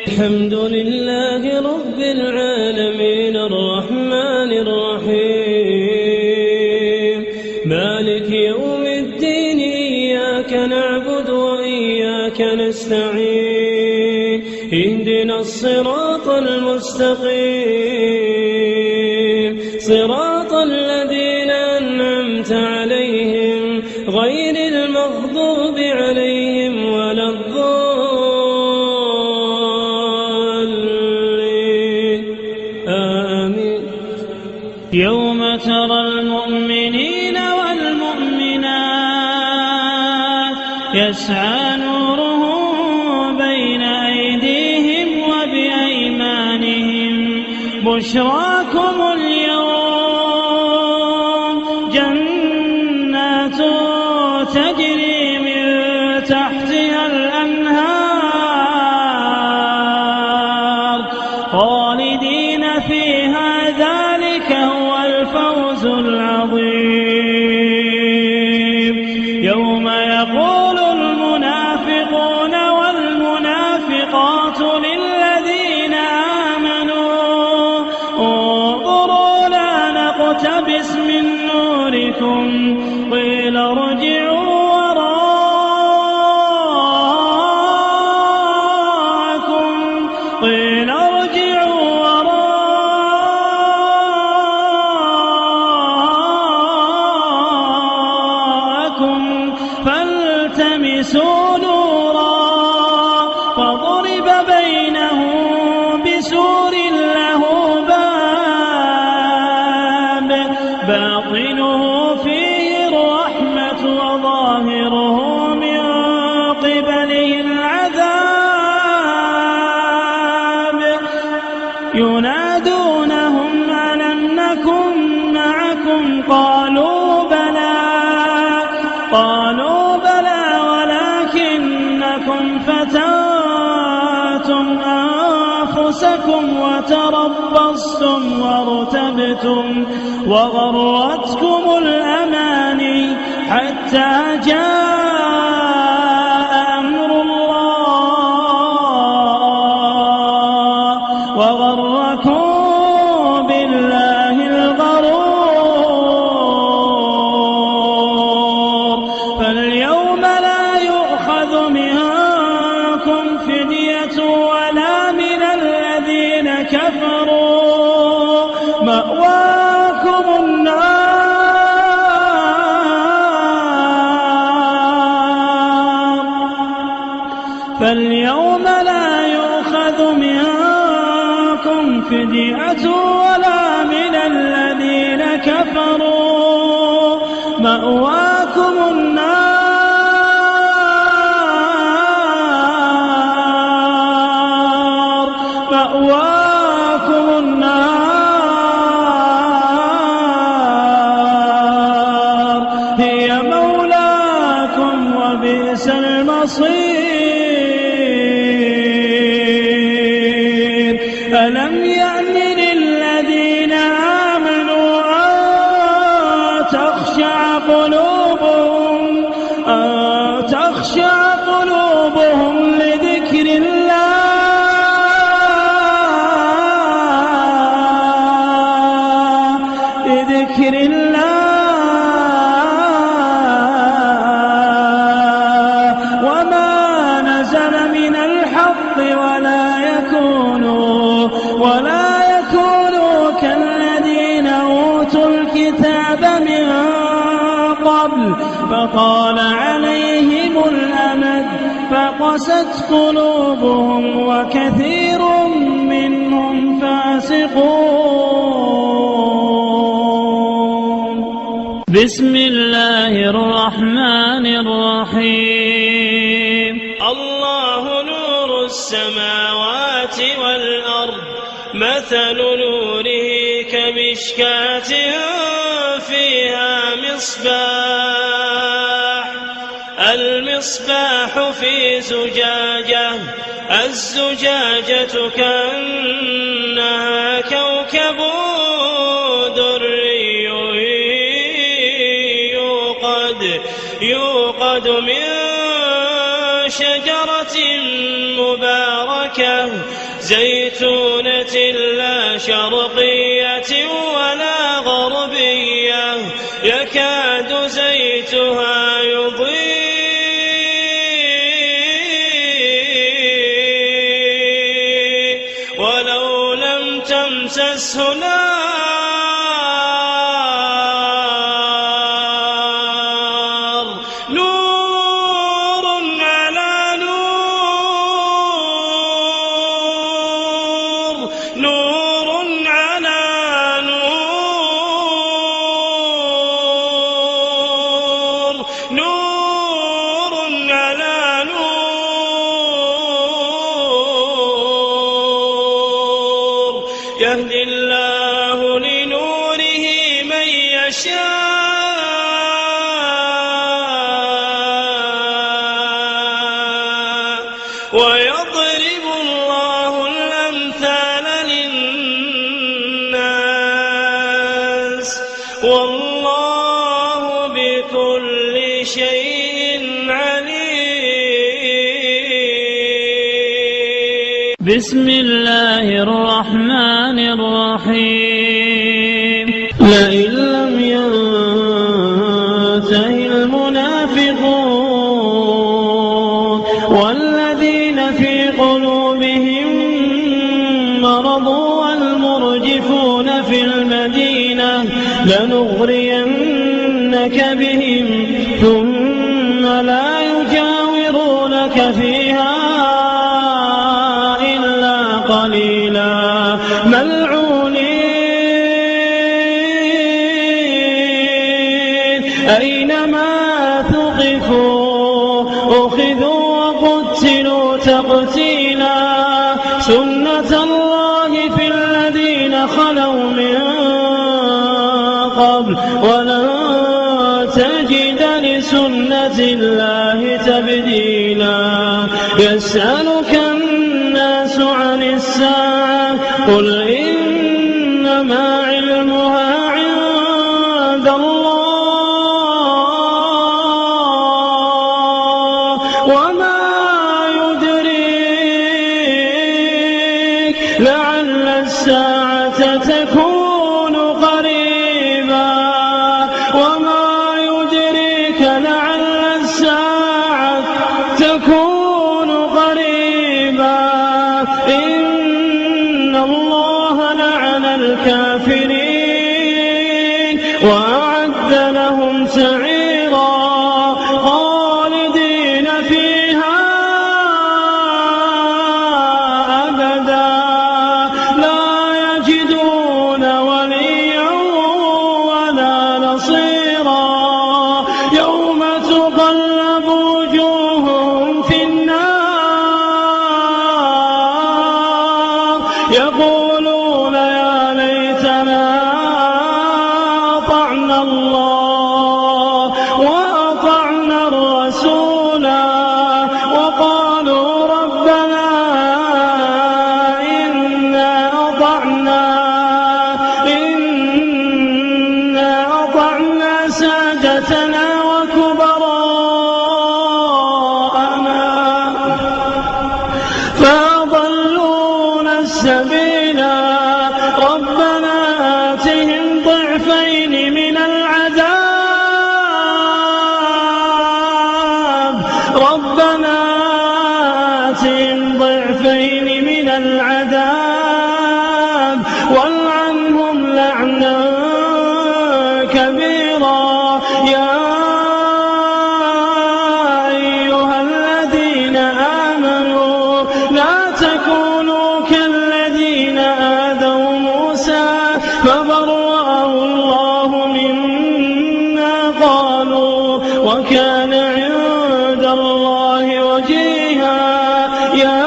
الحمد لله رب العالمين الرحمن الرحيم مالك يوم الدين إياك نعبد وإياك نستعين اهدنا الصراط المستقيم صراط الذين أنعمت عليهم غير المغضوب عليهم ولا الضالين آمين. يوم ترى المؤمنين والمؤمنات يسعى نورهم بين أيديهم وبأيمانهم بشراكم اليوم جنات تجري من تحتها الأنهار خالدين فيها ذلك هو الفوز العظيم. يوم يقول المنافقون والمنافقات للذين آمنوا انظروا لا نقتبس من نوركم قيل ارجعوا وراءكم فالتمسوا نورا فضرب بينهم بسور له باب باطنه فيه الرحمة وظاهره من قبله العذاب ينادونهم ألم نكن معكم قالوا بلى ولكنكم فتنتم أنفسكم وتربصتم وارتبتم وغرتكم الأماني حتى جاء أمر الله وغركم بالله الغرور. فاليوم لا يؤخذ منكم فدية ولا من الذين كفروا مأواكم النار. فاليوم لا يؤخذ منكم فدية ولا من الذين كفروا مأواكم النار هي مولاكم وبئس المصير. ألم يأن للذين آمنوا أن تخشع قلوبهم لذكر الله وما نزل من الحق ولا يكونوا كالذين أوتوا الكتاب من قبل فطال عليهم الأمد فقست قلوبهم وكثير منهم فاسقون. بسم الله الرحمن الرحيم. الله نور السماوات والأرض مثل نوره كمشكاة فيها المصباح في زجاجة الزجاجة كأنها كوكب دري يوقد من شجرة مباركة مباركة زيتونة لا شرقية ولا غربية يكاد زيتها يضيء ولو لم تمسسه نار نور على نور نور على نور نور على نور يهدي الله لنوره من يشاء ويضرب الله الأمثال للناس والله بكل شيء عليم. بسم الله الرحمن الرحيم. لئن لم ينته المنافقون والذين في قلوبهم مرض والمرجفون في المدينة لنغرينك بهم ثم لا يجاورونك فيها إلا قليلا ملعونين أينما ثقفوا أخذوا وقتلوا تقتيلا سنة الله في الذين خلوا من قبل ولن تجد لسنة الله تبديلا. يسألك الناس عن الساعة قل إنما علمها عند الله وما يدريك لعل الساعة تكون قريبا وما يدريك لعل الساعة تكون قريبا. إن الله لعن الكافرين وأعد لهم سعيرا خالدين فيها أبدا لا يجدون وليا ولا نصيرا يوم تقلب وجوههم في النار يقولون يا ليتنا أطعنا الله وأطعنا الرسولا وقالوا ربنا إنا أطعنا سادتنا وكبراءنا فأضلونا السبيلا ربنا آتهم ضعفين من العذاب ربنا آتهم ضعفين من العذاب والعنهم لعنا كبيرا. يا أيها الذين آمنوا لا تكونوا كالذين آذوا موسى فبرأه الله مما قالوا وكان عند الله وجيها. يا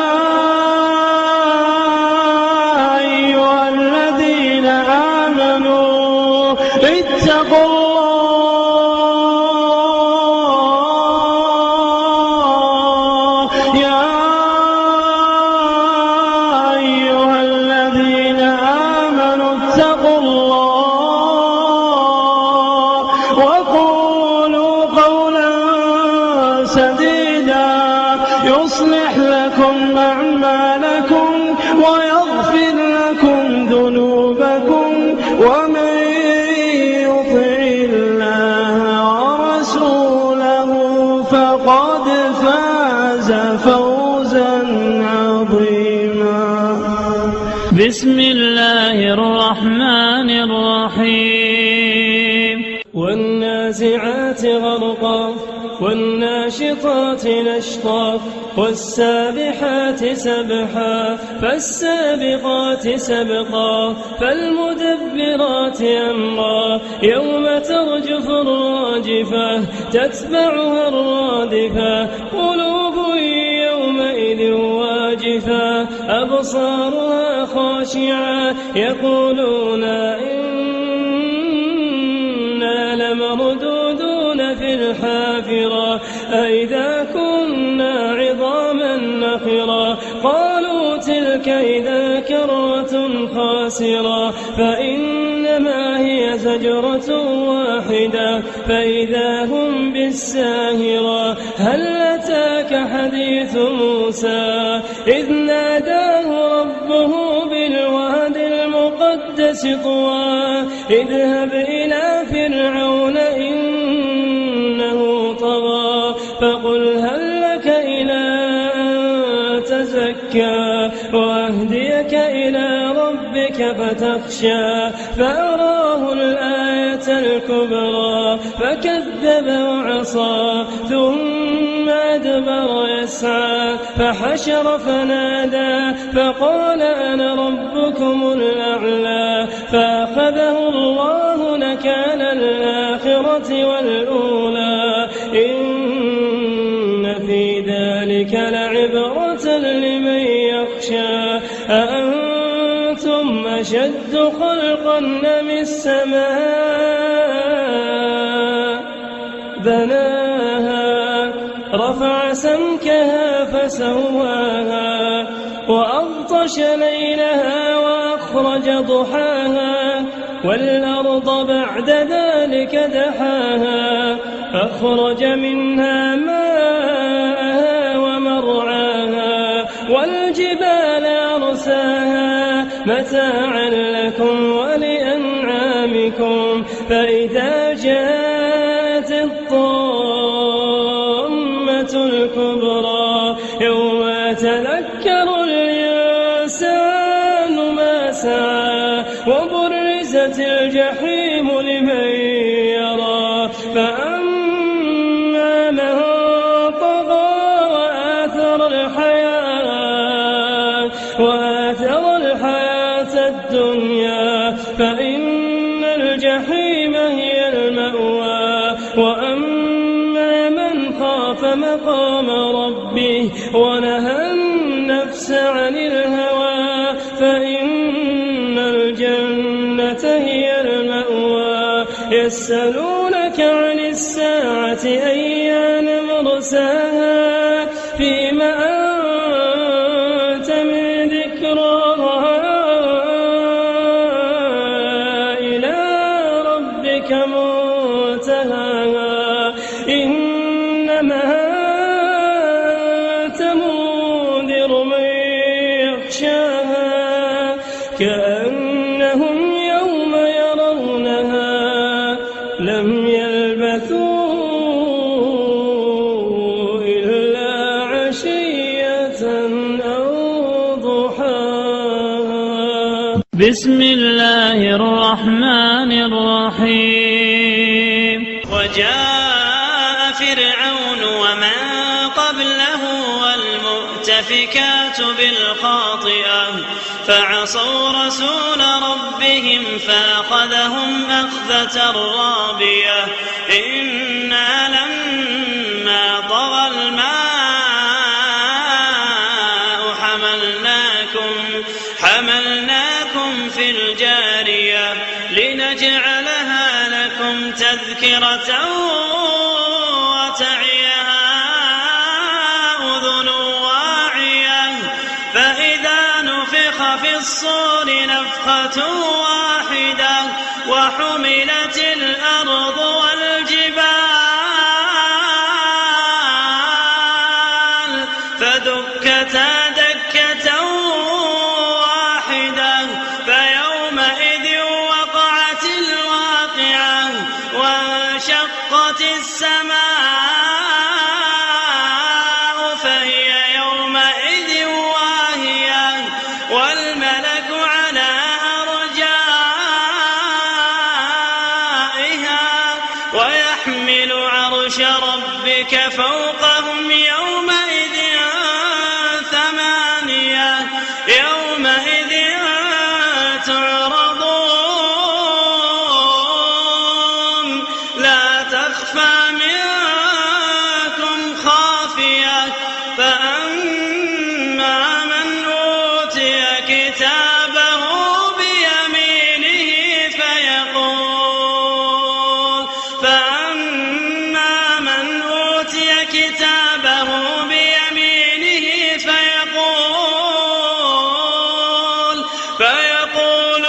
أيها الذين آمنوا اتقوا الله. يا أيها الذين آمنوا اتقوا الله وقولوا قولا سديدا يصلح لكم أعمالكم ومن يطع الله ورسوله فقد فاز فوزا عظيما. بسم الله الرحمن الرحيم. والنازعات غرقا والناشطات نشطا والسابحات سبحا فالسابقات سبقا فالمدبرات أمرا يوم ترجف الراجفة تتبعها الرادفة قلوب يومئذ واجفة أبصارها خاشعة يقولون إنا لمردودون في الحافرة أئذا كنا عظاما نخرا قالوا تلك إذا كرة خاسرة فإنما هي زجرة واحدة فإذا هم بالساهرة. هل أتاك حديث موسى إذ ناداه ربه بالواد المقدس طوى اذهب إلى فرعون إنه طغى فقل هل لك إلى أن تزكى وأهديك إلى ربك فتخشى فأراه الآية الكبرى فكذب وعصى ثم أدبر يسعى فحشر فنادى فقال أنا ربكم الأعلى فأخذه الله نكال الآخرة والأولى إن في ذلك لعبرة لمن يخشى. أأنتم أشد خلقا أم السماء بناها رفع سمكها فسواها وأغطش ليلها وأخرج ضحاها والأرض بعد ذلك دحاها أخرج منها ماءها ومرعاها والجبال أرساها متاعا لكم ولأنعامكم فإذا جاءت الطامة الكبرى يوم يتذكر الإنسان ما سعى وبرزت الجحيم لمن يرى فأما من طغى وآثر الحياة الدنيا فإن الجحيم هي المأوى. وأما من خاف مقام ربه ونهى النفس عن الهوى فإن الجنة هي المأوى. يسألونك عن الساعة أيان مرساها فيما أنت من ذكراها إلى ربك منتهاها إنما أنت منذر من يخشاها كأنهم يوم يرونها لم يلبثوا إلا عشية أو ضحاها. بسم الله الرحمن الرحيم. وجاء فرعون ومن قبله والمؤتفكات بالخاطئة فعصوا رسول ربهم فأخذهم أخذة رابية إنا لما طغى الماء حملناكم في الجارية لنجعلها لكم تذكرة وتعيها أذن واعية فإذا نفخ في الصور نفخة واحدة وحملت الأرض والجبال فدكتا دكة واحدة فيومئذ وقعت وانشقت السماء فهي يومئذ واهية والملك على أرجائها ويحمل عرش ربك فوقهم يومئذ ثمانية يومئذ تعرضون لا تخفى منكم خافية فأما من أوتي كتابه بيمينه فيقول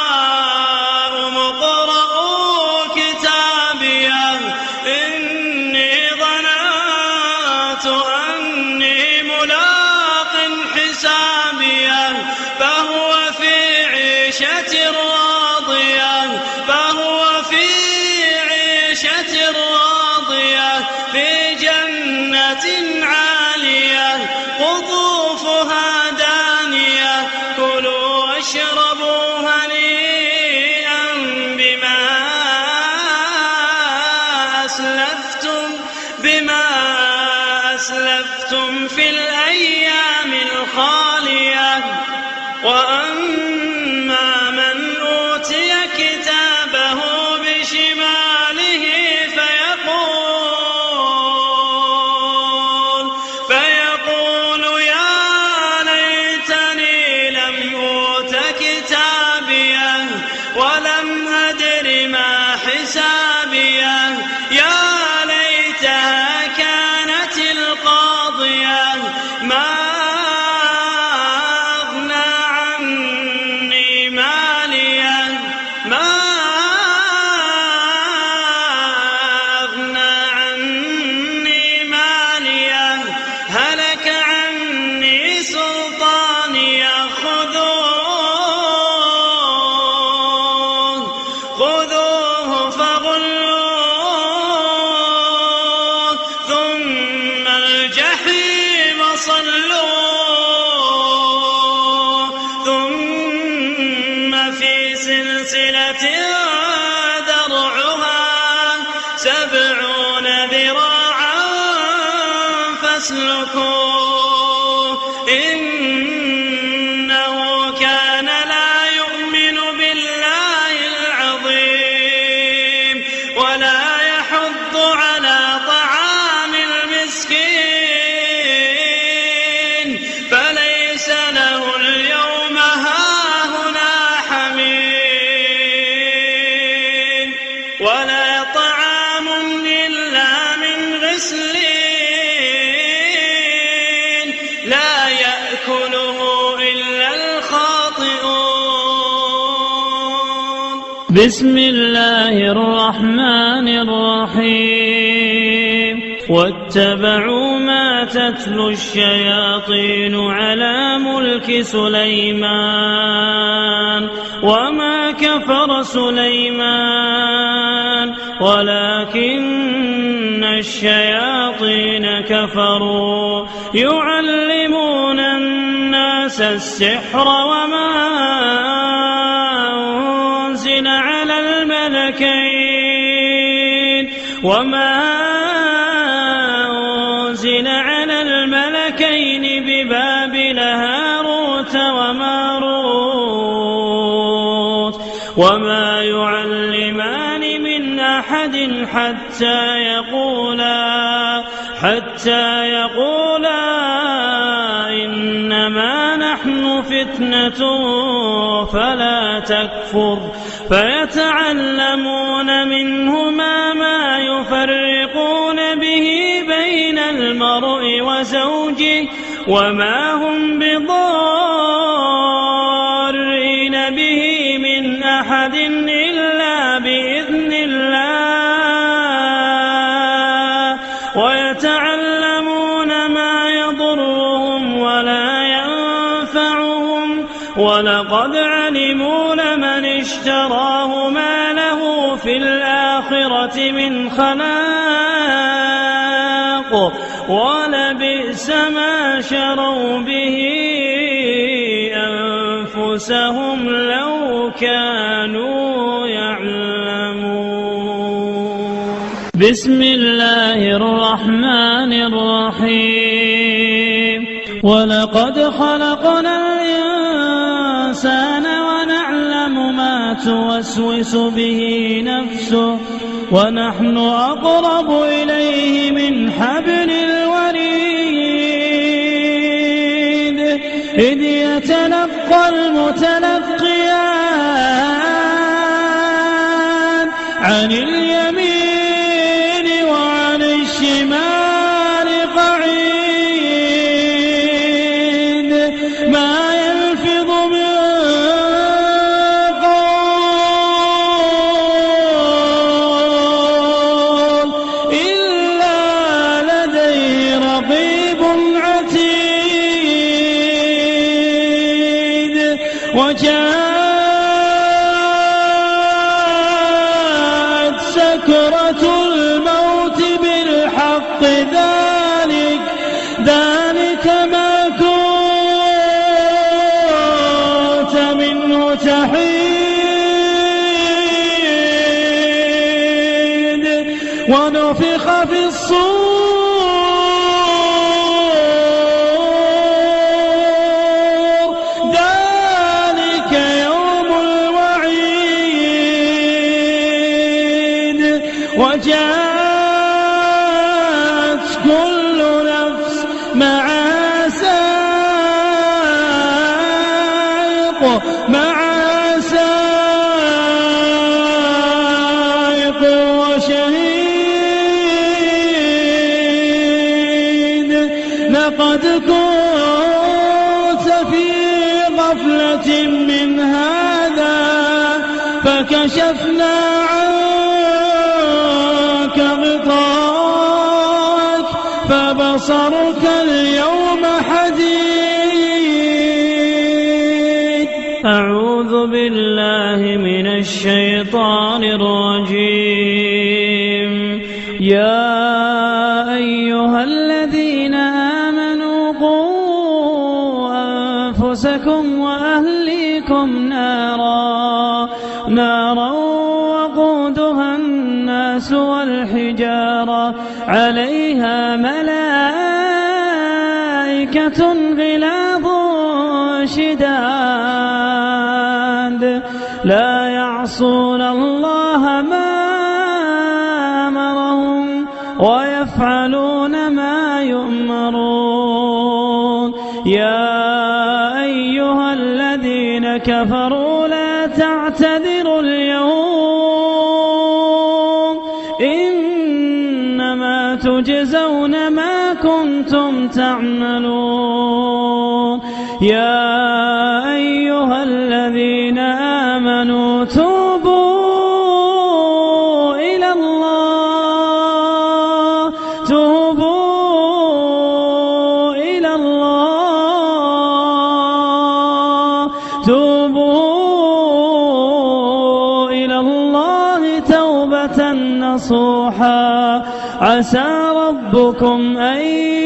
هاؤم اقرءوا كتابيه إني ظننت أني ملاق حسابيه فهو في عيشة راضية في جنة عالية قطوفها دانية كلوا واشربوا هنيئا بما أسلفتم في الأيام الخالية وأما من أوتي كتابه بشماله فيقول يا ليتني لم أوت كتابيه ولم أدر ما حسابيه يا ليتها كانت القاضية ما أغنى عني ماليه هلك عني سلطانيه خذوه فغلوه ثم الجحيم صلوه ثم في سلسلة درعها 70 ذراعا فاسلكوه إنه كان لا يؤمن بالله العظيم ولا يحض على طعام المسكين فليس له اليوم هاهنا حميم ولا طعام إلا من غسلين لا يأكله إلا الخاطئون. بسم الله الرحمن الرحيم واتبعوا ما تتلو الشياطين على ملك سليمان وما كفر سليمان ولكن الشياطين كفروا يعلمون الناس السحر وما أنزل على الملكين ببابل هاروت وماروت وما يعلمان من أحد حتى يقولا إنما نحن فتنة فلا تكفر فيتعلمون منهما ما يفرقون به بين المرء وزوجه وما هم بضارين به من أحد إلا بإذن الله ويتعلمون ما يضرهم ولا ولقد علموا لمن اشتراه ما له في الآخرة من خلاق ولبئس ما شروا به أنفسهم لو كانوا يعلمون. بسم الله الرحمن الرحيم. ولقد خلقنا الإنسان ونعلم ما توسوس به نفسه ونحن أقرب إليه من حبل الوريد إذ يتلقى المتلقيان عن اليمين وعن الشمال قعيد ما يلفظ من قول إلا لديه رقيب عتيد. وجاءت سكرة الموت بالحق ذلك ما كنت منه تحيد. ونفخ في الصور ذلك يوم الوعيد. وجاءت كل نفس معها سائق وشهيد. لقد كنت في غفلة من هذا فكشفنا عنك غطاءك فبصرك اليوم حديد. أعوذ بالله من الشيطان الرجيم. يا أيها الذين آمنوا قوا أنفسكم وأهليكم نارا وقودها الناس والحجارة عليها ملائكة غلاظ شداد لا يعصون الله ما أمرهم ويفعلون ما يؤمرون. يا أيها الذين كفروا لا تعتذروا اليوم إنما تجزون ما كنتم تعملون. يا أيها الذين آمنوا توبوا إلى الله توبة نصوحا عسى ربكم أن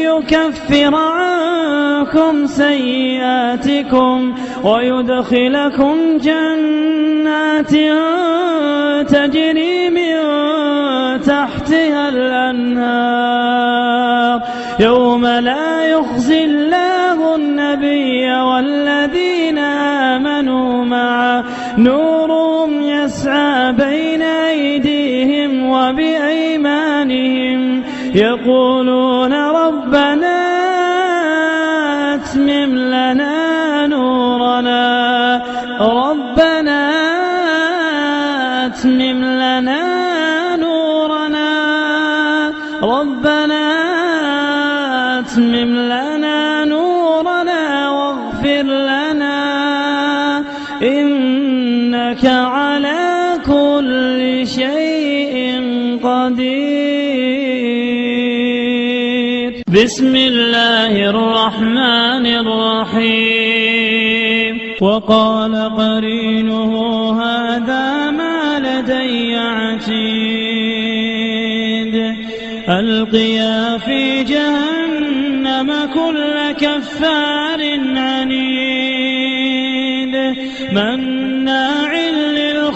يكفر عنكم سيئاتكم ويدخلكم جنات تجري من تحتها الأنهار يوم لا يخزي الله النبي والذين آمنوا معه نورهم يسعى بين أيديهم وبأيمانهم يقولون ربنا أتمم لنا نورنا ربنا أتمم لنا نورنا ربنا أتمم لنا نورنا واغفر لنا إنك على كل شيء قدير. بسم الله الرحمن الرحيم وقال قرينه هذا ما لدي عتيد ألقيا في جهنم كل كفار عنيد مناع للخير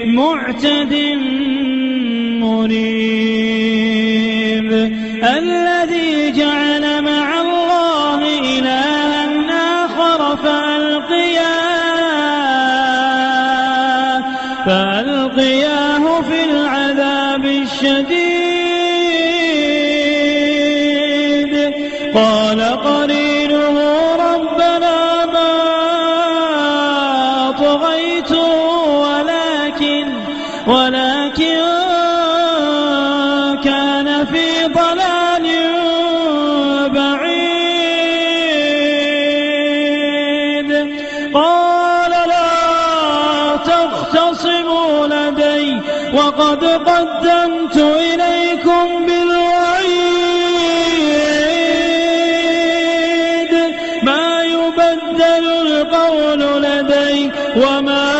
معتد مريب الذي جعل مع الله إلها آخر فألقياه في العذاب الشديد قال قرينه ربنا ما طغيته ولكن كان في ضلال بعيد قال لا تختصموا لدي وقد قدمت إليكم بالوعيد ما يبدل القول لدي وما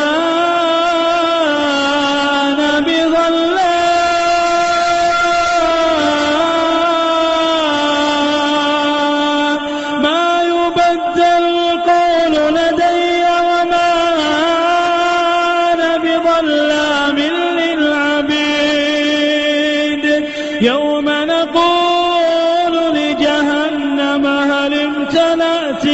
يوم نقول لجهنم هل امتلأت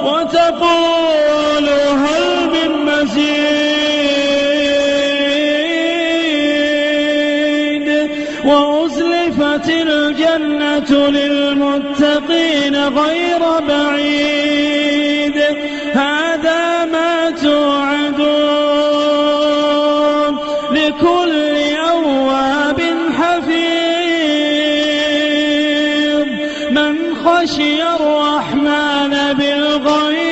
وتقول هل من مزيد وأزلفت الجنة للمتقين غير بعيد هذا ما توعدون لكل أواب حفيظ من خشي الرحمن بالغيب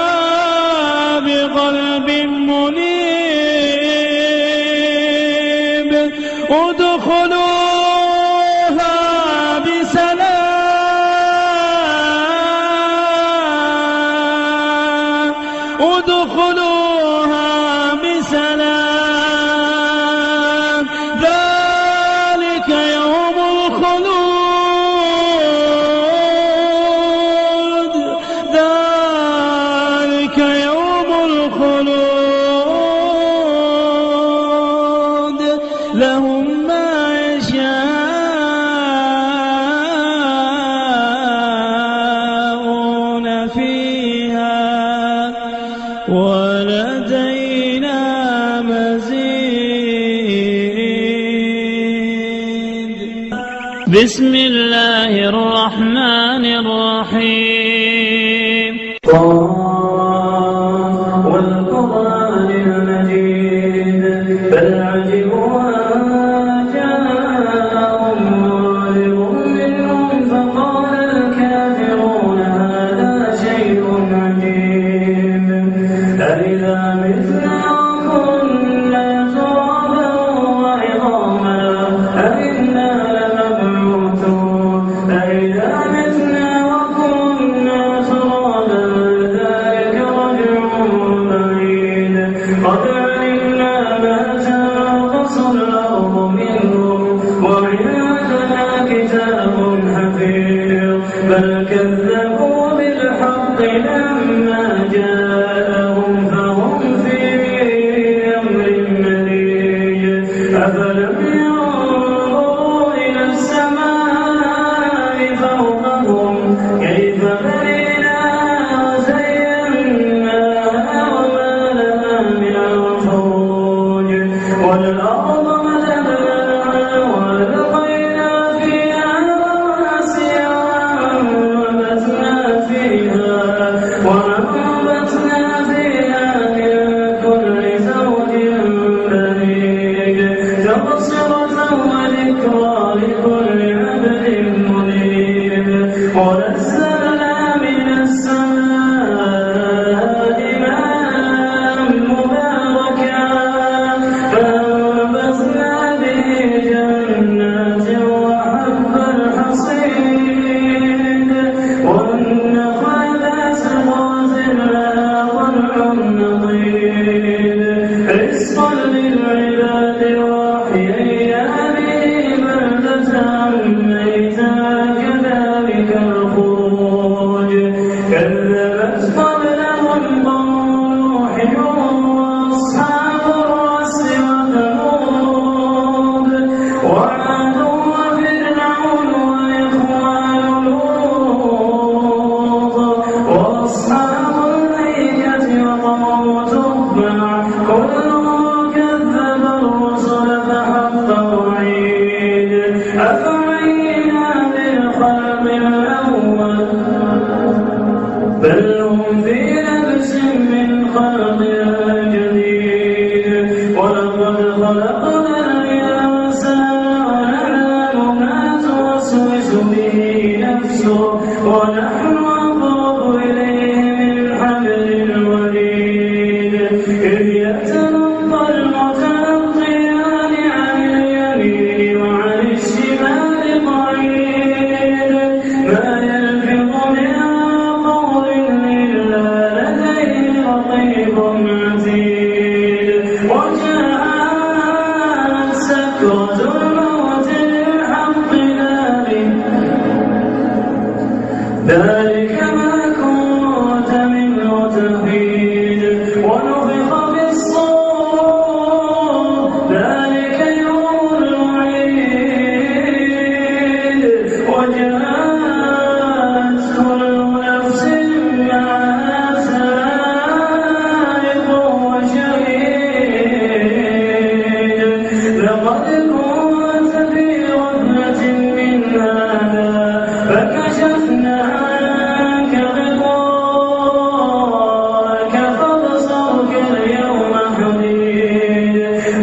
وجاء بقلب منيب ادخلوها بسلام ذلك يوم الخلود لهم ما يشاءون فيها ولدينا مزيد بسم الله الرحمن الرحيم والقرآن المجيد بل عجبوا أن جاءهم منذر منهم فقال الكافرون هذا شيء عجيب أإذا متنا وكنا ترابا وعظاما أإنا لمبعوثون أإذا متنا وكنا ترابا ذلك رجع بعيد قد علمنا ما تنقص الأرض منهم وعندنا كتاب حفيظ بل كذبوا بالحق لما جاءهم فهم في أمر مريج أفلم ينظروا إلى السماء فوقهم كيف بنيناها وزيناها وما لها من فروج والأرض مددناها وألقينا فيها رواسي وأنبتنا فيها من كل زوج بهيج تبصرة وذكرى لكل عبد منيب ونزلنا من السماء كذبت قبلهم قوم نوح وأصحاب الرس وثمود وعاد وفرعون وإخوان لوط وأصحاب الأيكة وقوم تبع كل كذب الرسل فحق وعيد أفعينا بالخلق الأول بل هم في لبس من خلق جديد ولقد خلقنا الإنسان ونعلم ما توسوس به نفسه ونحن أقرب إليه من حبل الوريد إذ يتلقى المتلقيان عن اليمين وعن الشمال قعيد ما يلفظ من قول إلا لديه رقيب عتيد وجاءت سكرة الموت للحق ذلك ما كنت منه تحيد ونفخ في الصور ذلك يوم الوعيد وجاءت كل نفس معها سائق وشهيد لقد كنت في غفلة من هذا فكشفنا عنك غطاءك فبصرك اليوم حديد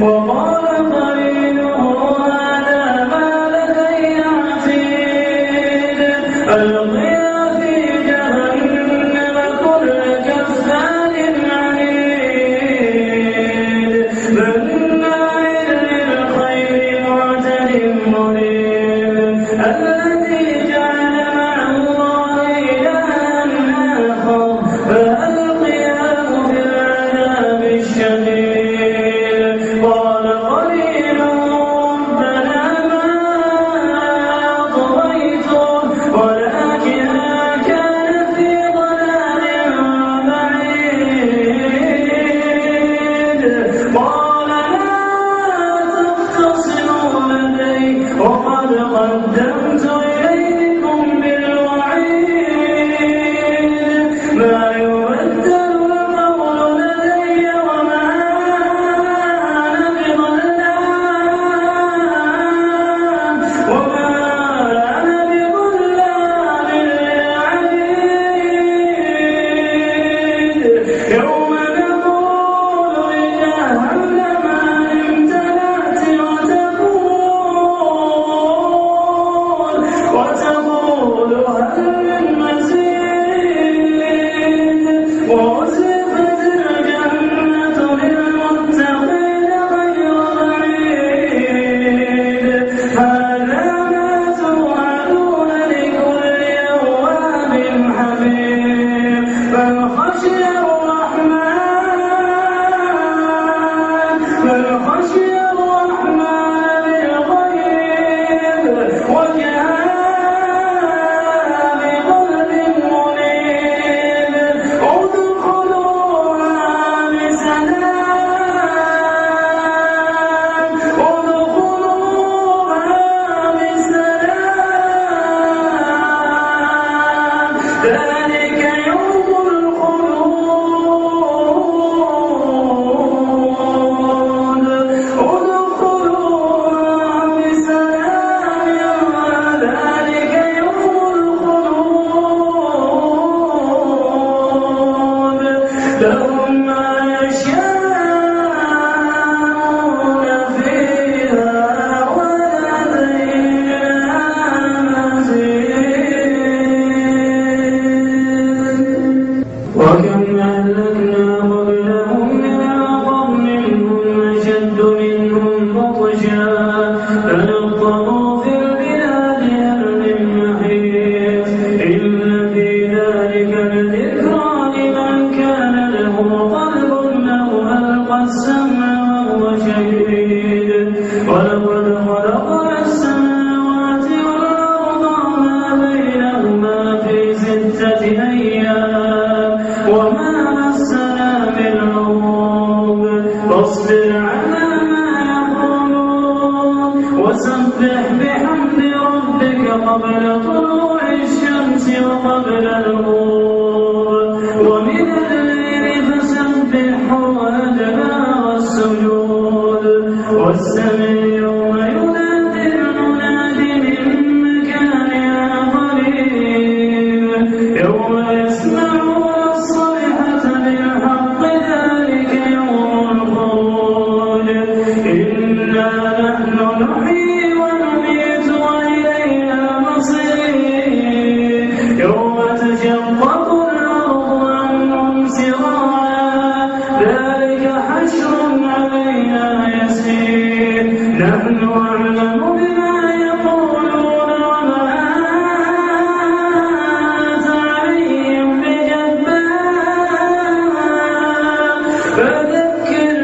وقال قرينه هذا ما لدي عتيد ألقيا في جهنم كل كفار عنيد مناع للخير معتد مريب الذي جعل مع الله إلها آخر فألقياه في العذاب الشديد قال قرينه ربنا ما أطغيته ولكن كان في ضلال بعيد قال لا تختصموا لدي وقد قدمت إليكم بالوعيد ما يبدل القول لدي وما أنا بظلام للعبيد يوم نقول لجهنم هل امتلأت وتقول هل من مزيد وأزلفت الجنة للمتقين غير بعيد هذا ما توعدون لكل أواب حفيظ بل خشي الرحمن بالغيب وجاء بقلب منيب ادخلوها بسلام ذلك يوم الخلود ادخلوها بسلام ذلك يوم الخلود لهم ما يشاءون فيها ولدينا مزيد وكم أهلكنا قبلهم من القرن هم أشد منهم بطشا فنقبوا في البلاد هل من محيص إن في ذلك لذكرى لمن كان له قلب أو ألقى السمع وهو شهيد ولقد خلقنا السماوات والأرض وما بينهما في 6 أيام والسمع يوم ينادي المناد من مكان قريب يوم يسمعون الصيحة بالحق ذلك يوم الخروج إنا نحن نحيي ونميت وإلينا المصير يوم تشقق الأرض عنهم سراعا ذلك حشر علينا يسير نحن أعلم بما يقولون وما أنت عليهم بجبار فذكر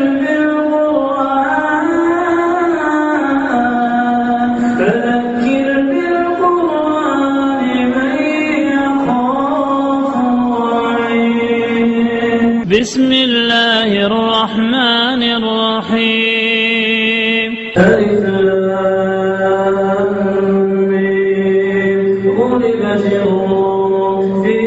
بالقرآن من يخاف وعيد. بسم الله الرحمن الرحيم. ألف لام ميم غلبت الروم في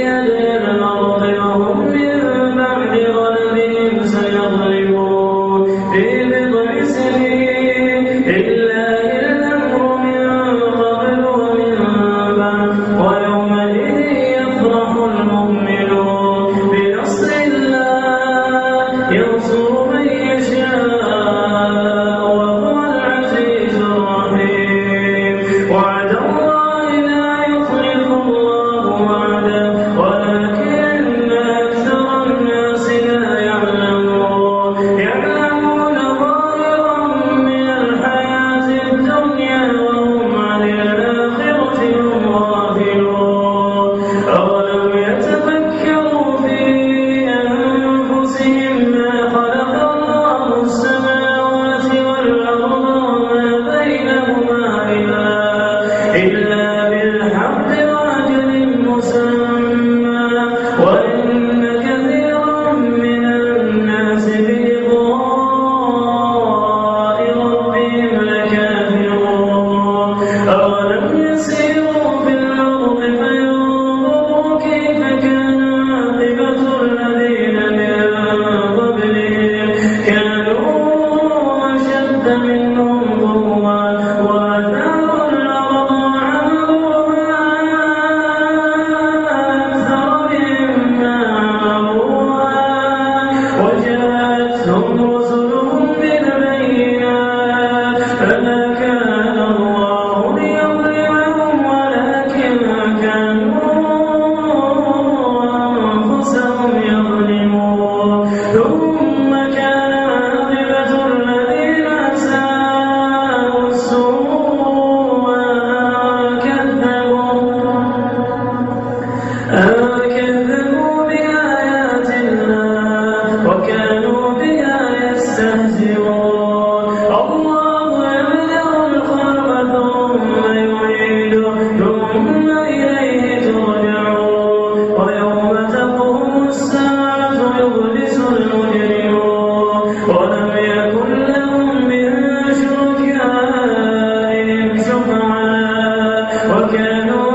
أدنى الأرض وهم من بعد غلبهم سيغلبون في بضع سنين لله الأمر من قبل ومن بعد ويومئذ يفرح المؤمنون بنصر الله ينصر من يشاء وهو العزيز الرحيم وعد الله لا يخلف الله وعده ولكن أكثر الناس لا يعلمون ظاهرا من الحياة الدنيا وهم عن الآخرة هم غافلون أولم يتفكروا في أنفسهم ما خلق الله السماوات والأرض وما بينهما إلا بالحق وأجل مسمى وإن كثيرا من الناس بلقاء ربهم لكافرون أولم يسيروا في الأرض فينظروا كيف كان عاقبة الذين من قبلهم كانوا أشد منهم قوة وأثاروا الأرض وعمروها أكثر مما عمروها وجاءتهم رسلهم بالبينات فما كان الله ليظلمهم ولكن كانوا أنفسهم يظلمون ثم كان عاقبة الذين أساءوا السوء كذبوا بآيات الله وكانوا بها يستهزئون الله يبدأ الخلق ثم يعيده ثم إليه ترجعون ويوم تقوم الساعة يبلس المجرمون ولم يكن لهم من شركائهم شفعاء وكانوا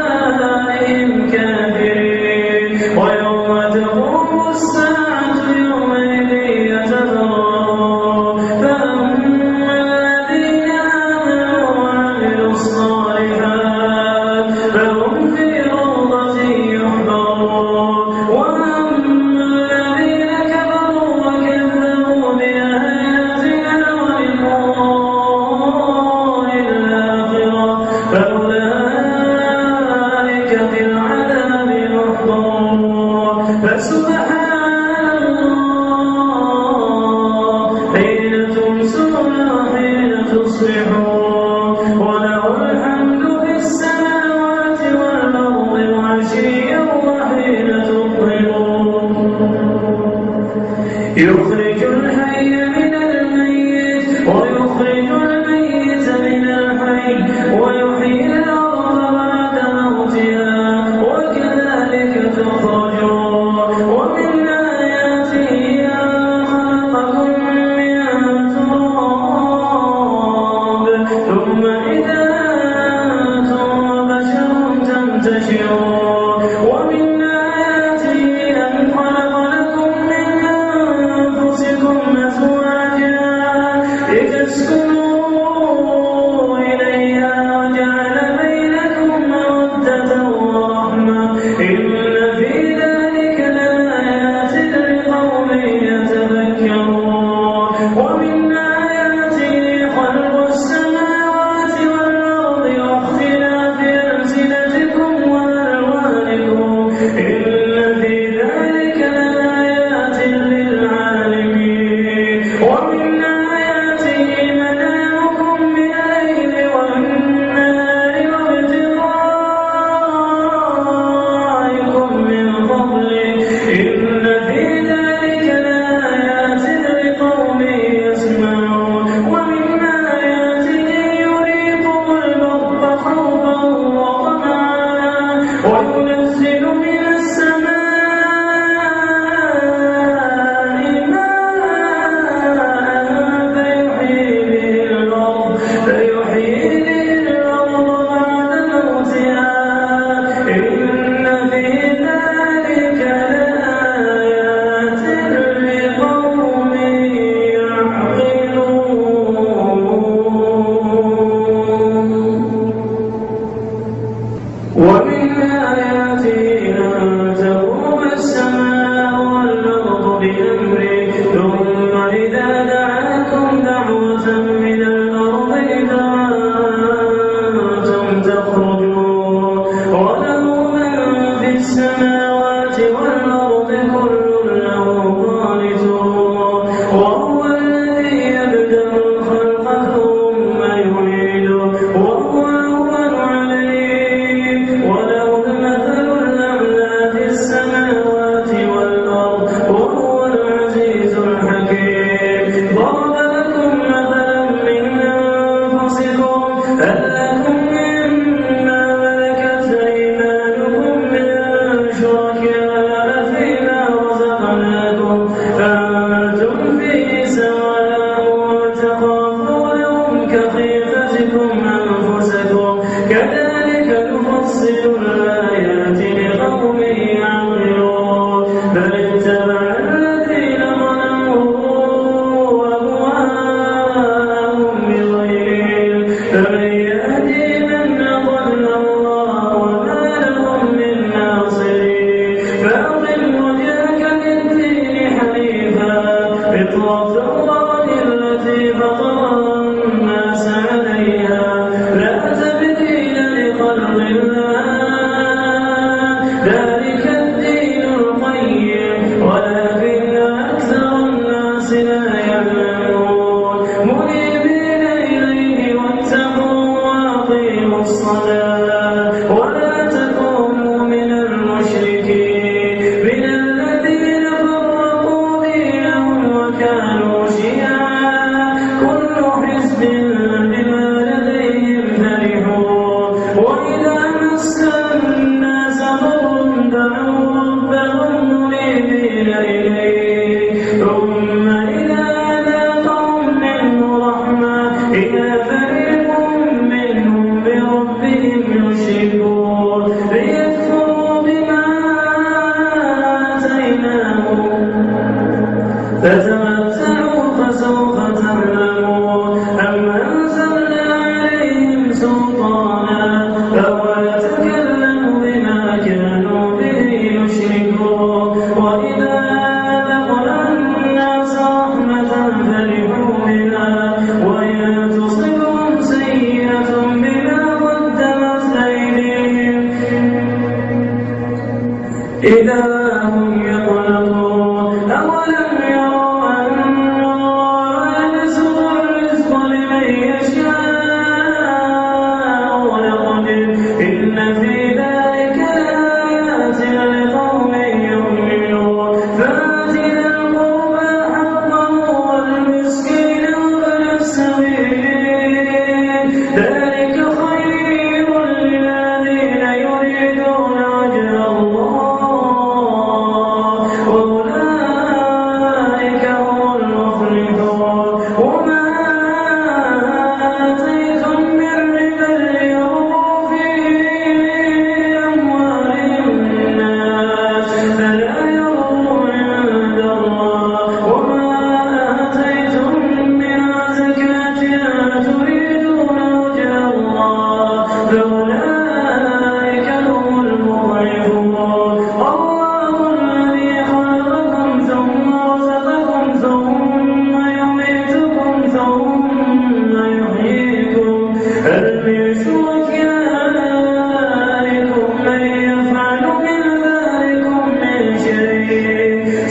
بشركائهم كافرين ويوم تقوم الساعة يومئذ يتفرقون فأما الذين آمنوا وعملوا الصالحات فهم في روضة يحبرون وأما الذين كفروا وكذبوا بآياتنا ولقاء الآخرة فأولئك في العذاب محضرون فسبحان الله حين تمسون وحين تصبحون وله الحمد في السماوات والأرض وعشيا وحين تظهرون يخرج الحي من الميت ويخرج الميت من الحي ويحيي الأرض بعد موتها وكذلك تخرجون ومن آياته أن خلقكم من تراب ثم إذا أنتم بشر تنتشرون ومن آياته أن خلق لكم من أنفسكم الله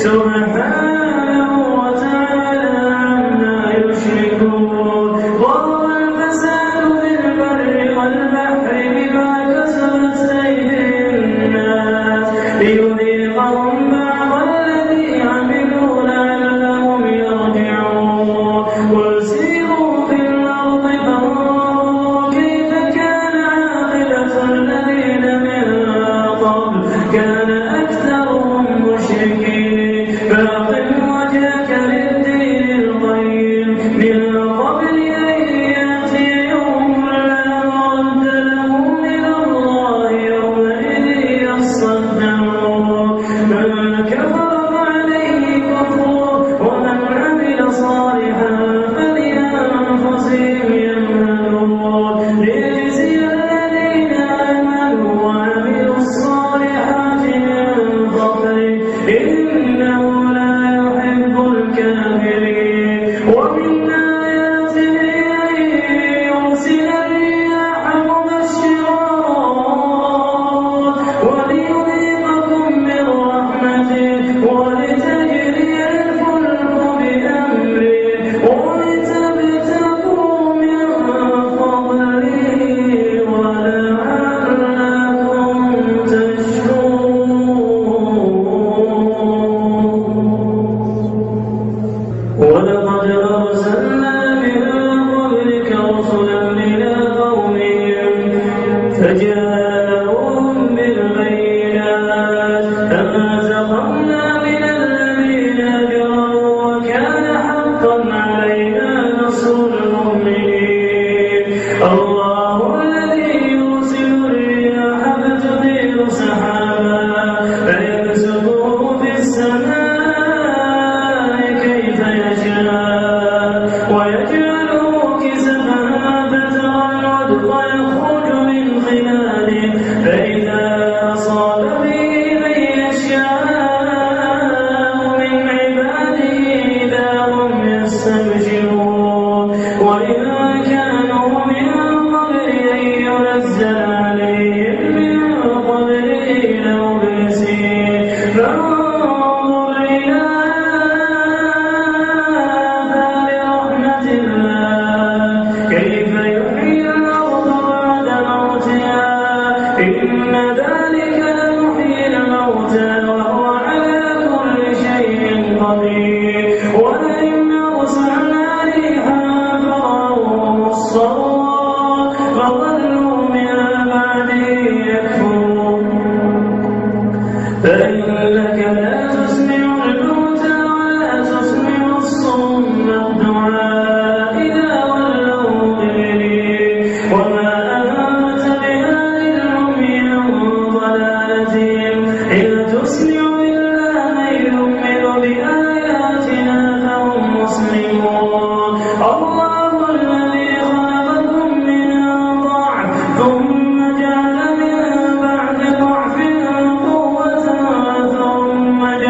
سبحانه وتعالى عما يشركون. ظهر الفساد في البر والبحر بما كسبت أيدي الناس ليذيقهم بعض الذي عملوا لعلهم يرجعون. قل سيروا في الأرض فانظروا كيف كان عاقبة الذين من قبل كان أكثرهم مشركين. فأقم وجهك للدين القيم من قبل أن يأتي يوم لا مرد له من الله يومئذ يصدعون. من كفر فعليه كفره ومن عمل صالحا فلأنفسهم يمهدون. ليجزي الذين آمنوا وعملوا الصالحات من فضله إنه لا يحب الكافرين. ومن آياته أن يرسل الرياح مبشرات وليذيقكم من رحمته ولتجري الفلك بأمره ولتبتغوا من فضله ولعلكم تشكرون. ولقد أرسلنا من قبلك رسلا إلى قومهم فجاءوهم بالبينات فانتقمنا من الذين أجرموا وكان حقا علينا نصر المؤمنين. الله الذي يرسل الرياح فتثير سحابا فيبسطه في السماء كيف يشاء ويجعله كسفا فترى الودق يخرج من خلاله فإذا أصاب به من يشاء من عباده إذا هم يستبشرون. وإذا كانوا من قبل أن ينزل عليهم من قبله لمبلسين. فانظر إلى آثار رحمة الله كيف يحيي الأرض بعد موتها إن ذلك لمحيي الموتى وهو على كل شيء قدير. ولئن أرسلنا ريحا فرأوه مصفرا فظلوا من بعده يكفرون. فإنك لا تسمع الموتى ولا تسمع الصم الدعاء إذا ولوا مدبرين. وما أنت بهاد العمي عن ضلالتهم إن تسمع إلا من يؤمن بآياتنا فهم مسلمون. الله الذي خلقكم من ضعف ثم جعل من بعد ضعف قوة ثم جعل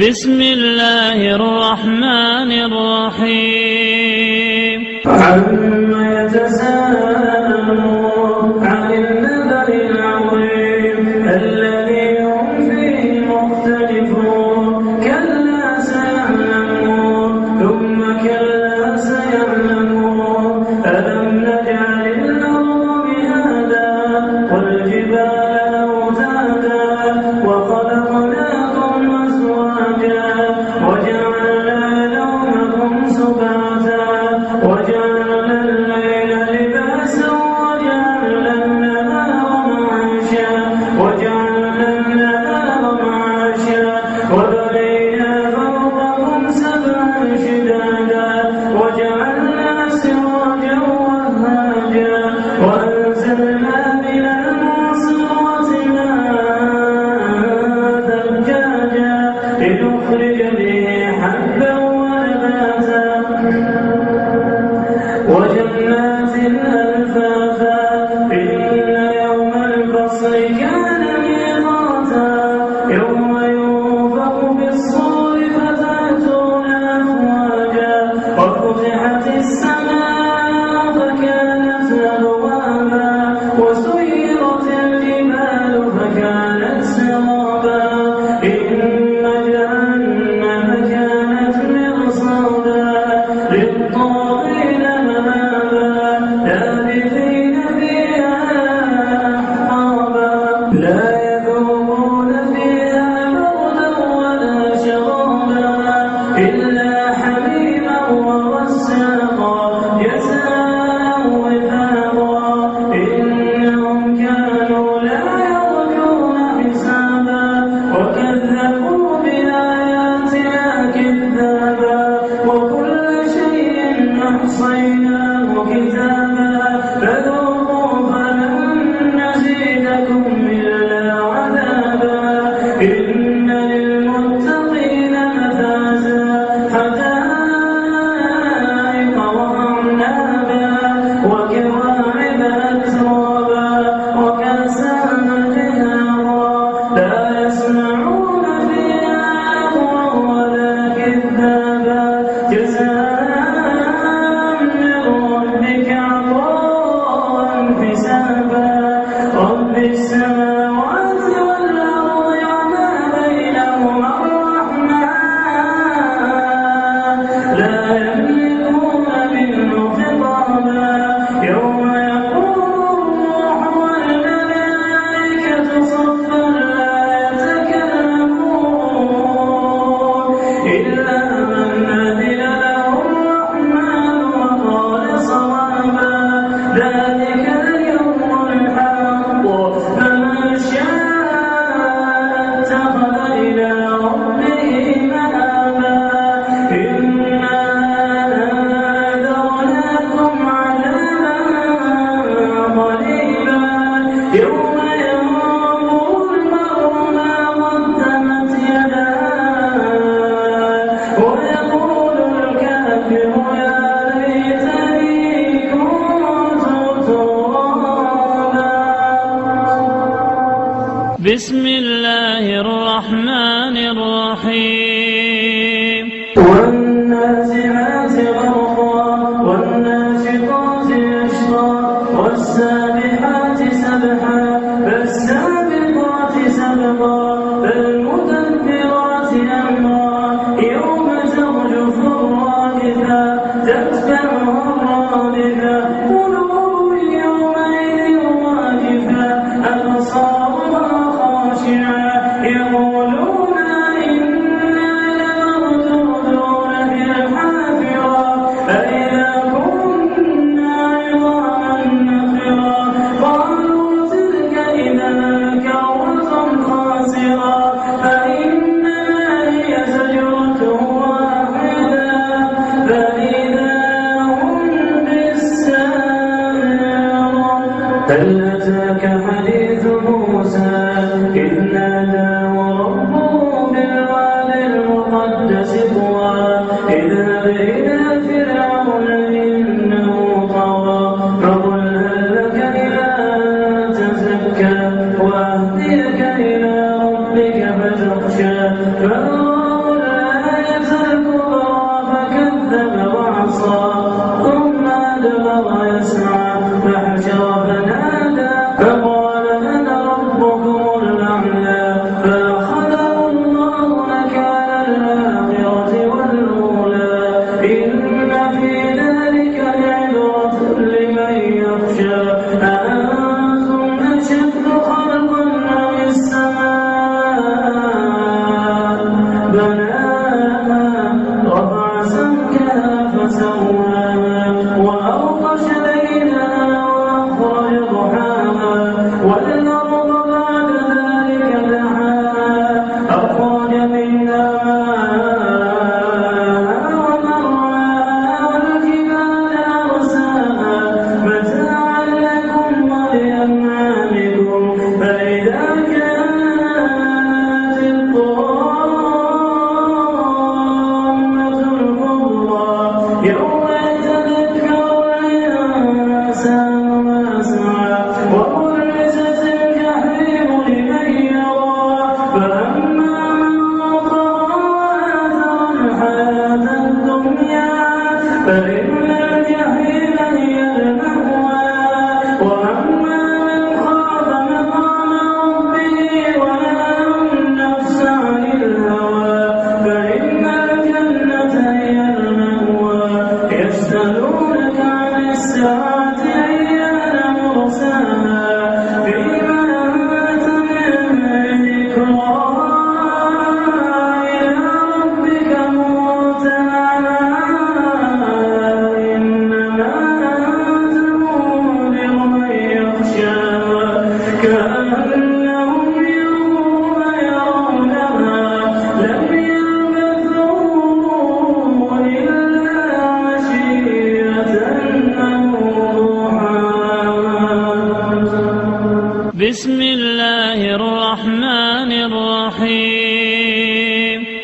بسم الله الرحمن الرحيم عما يتساءلون عن النبأ العظيم الذي هم فيه مختلفون كلا سيعلمون ثم كلا سيعلمون ألم نجعل الأرض مهادا والجبال أوتادا وخلقناكم أزواجا وجعلنا نومكم سباتا وجعلنا الليل لباسا وجعلنا النهار معاشا وبنينا فوقكم سبعا شدادا وجعلنا سراجا وهاجا وأنزلنا من المعصرات ماء ثجاجا لنخرج به حبا ونباتا وجنات ألفافا إن يوم الفصل كان ميقاتا يوم ينفخ في الصور فتأتون أفواجا وفتحت السماء فكانت أبوابا وسيرت الجبال فكانت سرابا إن جهنم كانت مرصادا للطاغين مآبا لابثين فيها أحقابا لا يذوقون فيها بردا ولا شرابا إلا حميما وغساقا جزاء وفاقا إنهم كانوا لا يرجون حسابا وكذبوا بآياتنا كذابا وكل شيء أحصيناه كتابا فذوقوا فلن نزيدكم إلا عذابا إن للمتقين مفازا حدائق وأعنابا وكواعب أترابا وكأسا دهاقا لا يسمعون فيها لغوا ولا كذابا جزاء من ربك عطاء حسابا رب السماوات والأرض وما بينهما الرحمن لا يملكون منه خطابا يوم يقوم الروح والملائكة صفا لا يتكلمون إلا من أذن له الرحمن وقال صوابا ذلك اليوم الحق فمن شاء اتخذ إلى ربه مآبا إنا أنذرناكم عذابا قريبا يوم ينظر المرء ما قدمت يداه ويقول الكافر يا ليتني كنت ترابا بسم الله الرحمن الرحيم والنازعات غرقا والناشطات نشطا والسابحات سبحا فالسابقات سبقا فالمدبرات أمرا يوم ترجف الرادفة تتبعها الرادفة قلوب يومئذ واجفة أبصارها خاشعة يقولون إنا لمردودون في الحافرة أإذا كنا عظاما نخرا قالوا تلك إذا كرة خاسرة فإنما هي زجرة واحدة فإذا هم بالساهرة هل أتاك حديث موسى إذ ناداه ربه بالواد المقدس طوى اذهب إلى فرعون إنه طغى فقل هل لك إلى أن تزكى وأهديك إلى ربك فتخشى فانظر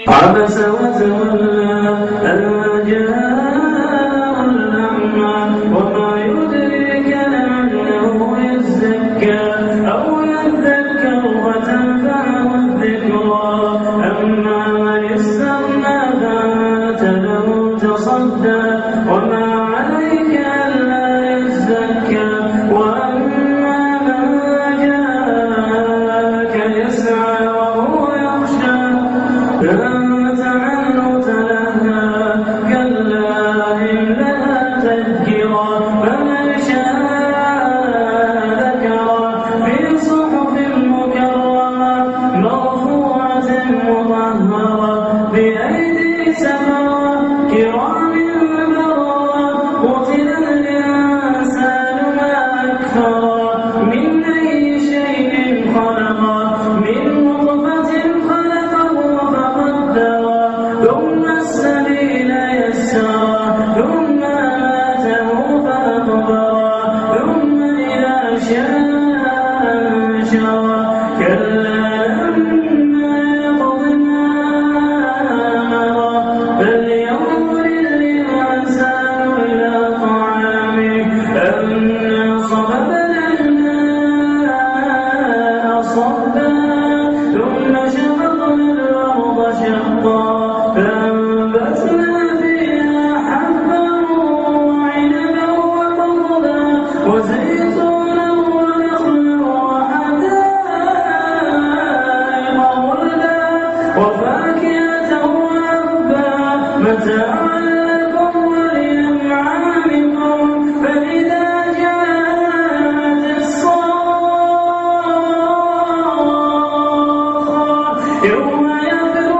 عبس وتولى أن جاءه الأعمى وما يدرك لعله يزكى أو يذكر فتنفعه الذكرى أما من استغنى فأنت له تصدى وما عليك ألا يزكى وأما من جاءك يسعى وهو يخشى فأنت عنه تلهى كلا إنها تذكرة فمن شاء ذكره في صحف مكرمة مرفوعة مطهرة بأيدي سفرة كرام بررة قتل الإنسان ما أكفره من أي شيء خلقه من نطفة خلقه فقدره ثم السبيل يسره ثم أماته فأقبره ثم إذا شاء أنشره كلا لما يقض ما أمره فلينظر الإنسان إلى طعامه أنا صببنا الماء صبا ثم شققنا الأرض شقا فأنبتنا فيها حبا وعنبا وقضبا وزيتونا ونخلا وحدائق غلبا وفاكهة وأبا متاعا لكم ولأنعامكم فإذا جاءت الصاخة يوم يفر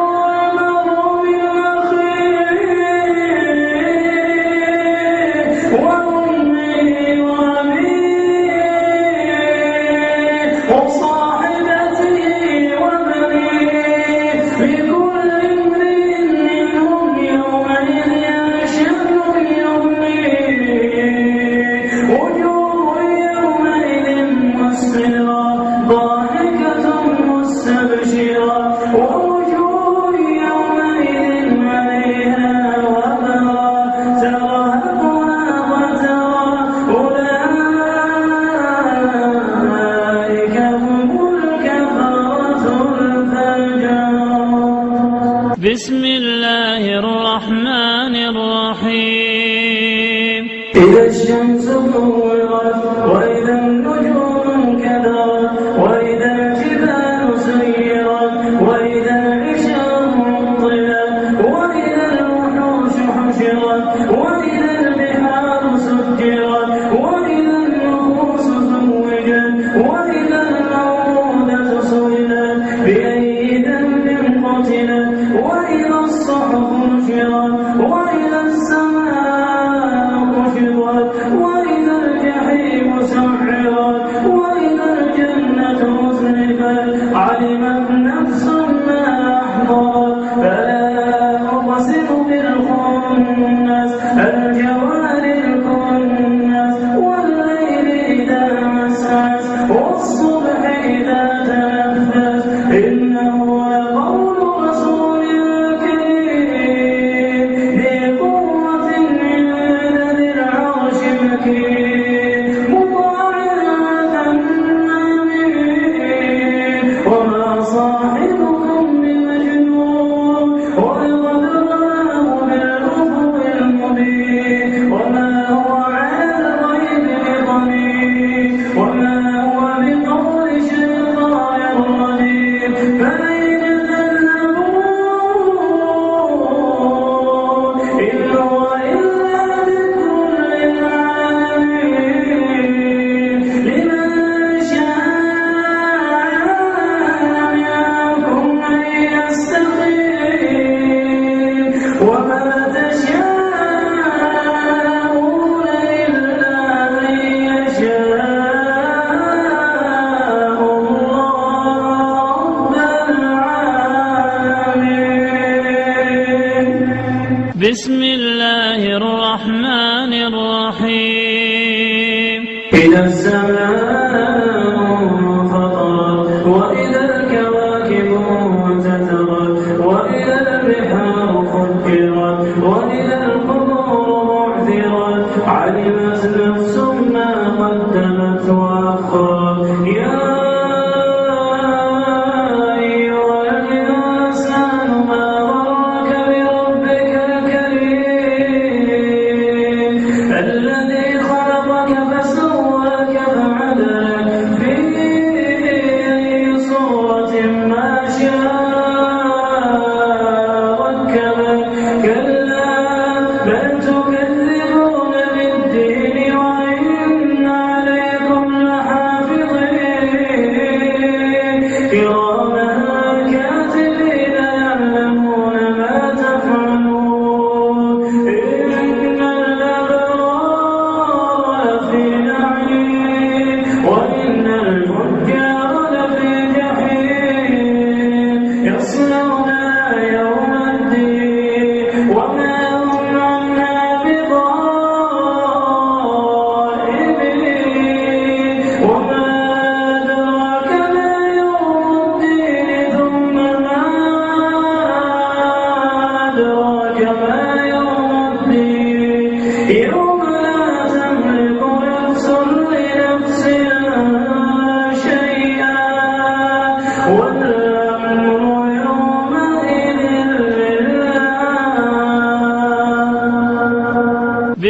المرء من أخيه وأمه وأبيه وصاحبته وبنيه لكل امرئ منهم يومئذ شأن يغنيه وجوه يومئذ مسفرة ضاحكة مستبشرة ووجوه يومئذ عليها غبرة ترهقها قترة أولئك هم الكفرة الفجرة. بسم الله الرحمن الرحيم. إذا الشمس كورت وإذا النجوم انكدرت وإذا الجبال سيرت وإذا العشار عطلت وإذا الوحوش حشرت وإذا البحار سجرت وإذا النفوس زوجت وإذا الموءودة سئلت بأي ذنب قتلت وإذا الصحف نشرت وإذا السماء كشطت وإذا الجحيم سعرت وإذا الجنة أزلفت علمت نفس ما أحضرت فلا أقسم بالخنس الجوار الكنس والليل إذا مسعس والصبح إذا تنفس إنه لقول رسول كريم ذي قوة عند ذي العرش مكين مطاع ثم أمين وما صاحبكم بمجنون ولقد رآه بالأفق المبين وما هو على الغيب بضنين وما هو بقول شيطان رجيم فأين تذهبون إن هو إلا ذكر للعالمين لمن شاء منكم أن يستقيم وما تشاءون إلا أن يشاء الله رب العالمين. بسم الله الرحمن الرحيم. إذا السماء انفطرت وإذا الكواكب انتثرت وإذا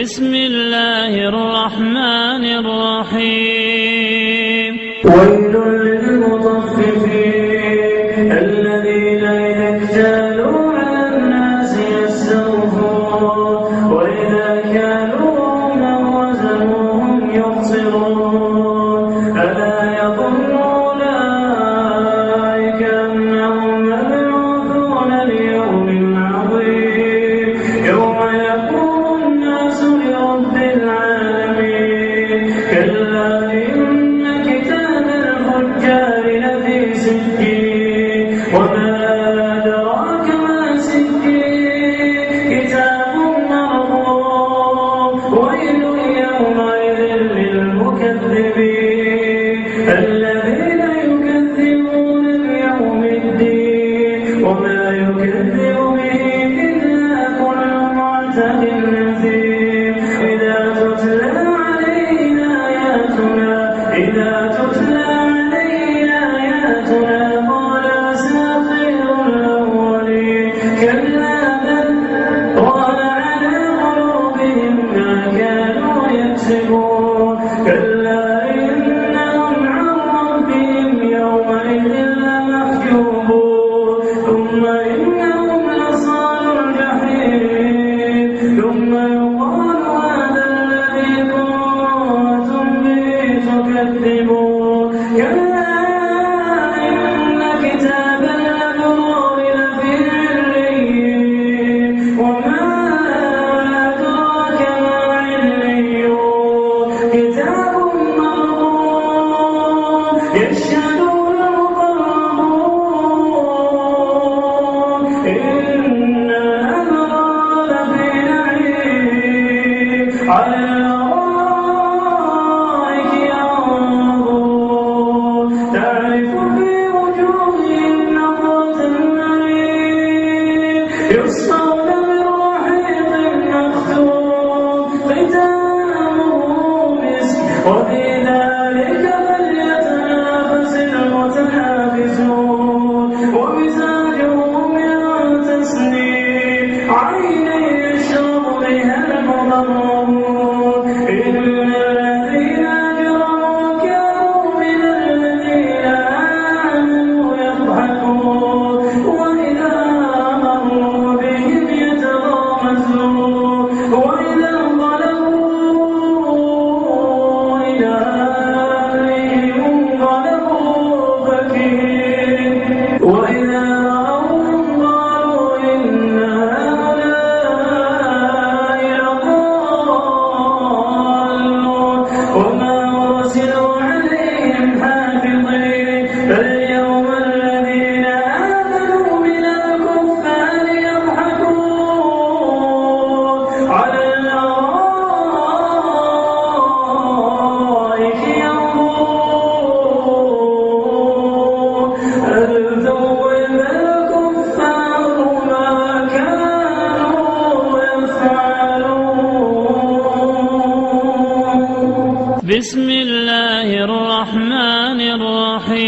بسم الله الرحمن الرحيم ويل للمطففين الذين إذا اكتالوا على الناس يستوفون وإذا كالوهم أو وزنوهم يخسرون ألا يظن أولئك أنهم مبعوثون ليوم عظيم يوم يقوم الناس لرب العالمين كلا إن كتاب الفجار لفي سجين وما أدراك ما سجين كتاب مرقوم ويل يومئذ للمكذبين الذين يكذبون بيوم الدين وما يكذب به إلا كل معتد نثير إذا تتلى علينا قال أساطير الأولين كلا بل ران على قلوبهم ما كانوا يكسبون كلا إنهم عن ربهم يومئذ لمحجوبون ثم إنهم لصالوا الجحيم ثم يقال هذا الذي كنتم به تكذبون كلا إن كتاب الأبرار لفي عليين وما أدراك ما عليون كتاب مرقوم يشهده المقربون إن الأبرار لفي نعيم على الأرائك ينظرون تعرف في وجوههم نظرة النعيم يسقون من رحيق مختوم ختامه مسك وفي ذلك فليتنافس المتنافسون ومزاجه من تسنيم عينا يشرب بها المقربون إن الذين أجرموا كانوا من الذين آمنوا يضحكون وإذا مروا بهم يتغامزون وإذا انقلبوا إلى أهلهم انقلبوا فكهين وإذا رأوهم قالوا إن هؤلاء لضالون وما أرسلوا عليهم حافظين فاليوم الذين آمنوا من الكفار يضحكون على الأرائك ينظرون هل ثوب الكفار ما كانوا يفعلون بسم الله الرحمن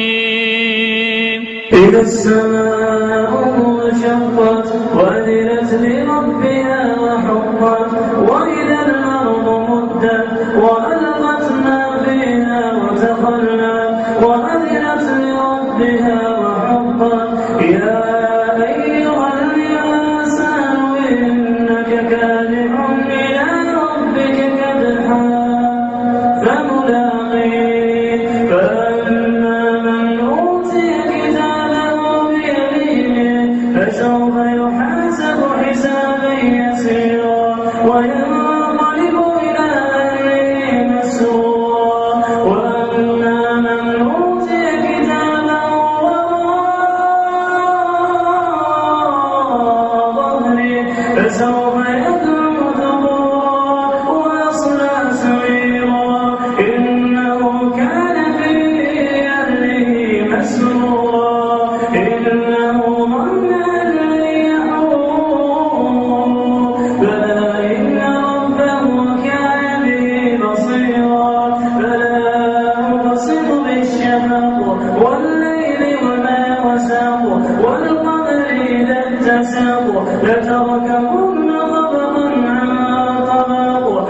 الرحيم إذا السماء انشقت وأذنت لربها وحقت وإذا الأرض مدت وألقت ما فيها وتخلت وأذنت لربها وحقت يا أيها الإنسان إنك كادح إلى ربك كدحا فملاقيه فأما من أوتي كتابه بيمينه فسوف يحاسب حسابا يسيرا وينقلب إلى أهله مسرورا وأما من أوتي كتابه وراء ظهره فسوف يدعو ثبورا ويصلى سعيرا إنه كان في أهله مسرورا إنه ظن أن لن يحور بلى إن ربه كان به بصيرا فلا أقسم بالشفق والليل وما وسق والقمر إذا اتسق لتركبن طبقا عن طبق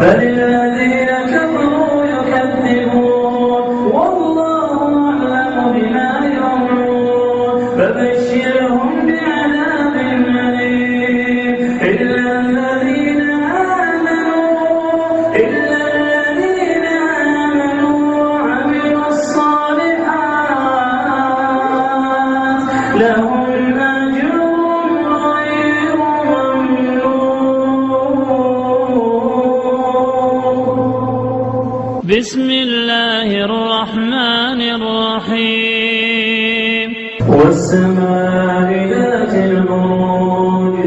بل الذين كفروا يكذبون والله أعلم بما يوعون فبشرهم بعذاب أليم إلا الذين آمنوا وعملوا الصالحات لهم أجر غير ممنون. بسم الله الرحمن الرحيم. والسماء ذات البروج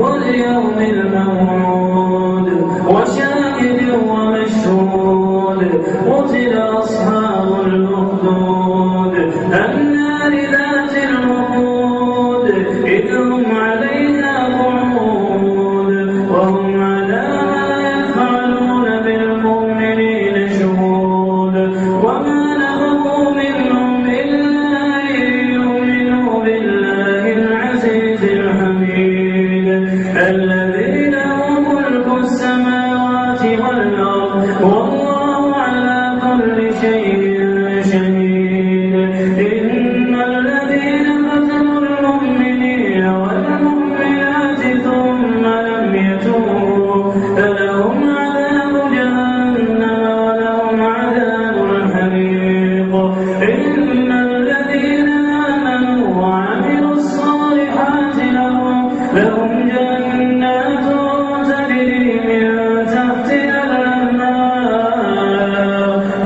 واليوم الموعود وشاهد ومشهود قتل أصحاب الأخدود النار ذات الوقود إذ هم عليها قعود وهم على ما يفعلون بالمؤمنين شهود وما نهوا منهم إلا أن يؤمنوا بالله العزيز الحميد الذي له ملك السماوات والأرض والله على كل شيء شهيد. إن الذين فتنوا المؤمنين والمؤمنات ثم لم يتوبوا فلهم عذاب جهنم ولهم عذاب الحريق. إن الذين آمنوا وعملوا الصالحات لهم جنات تجري من تحتها الأنهار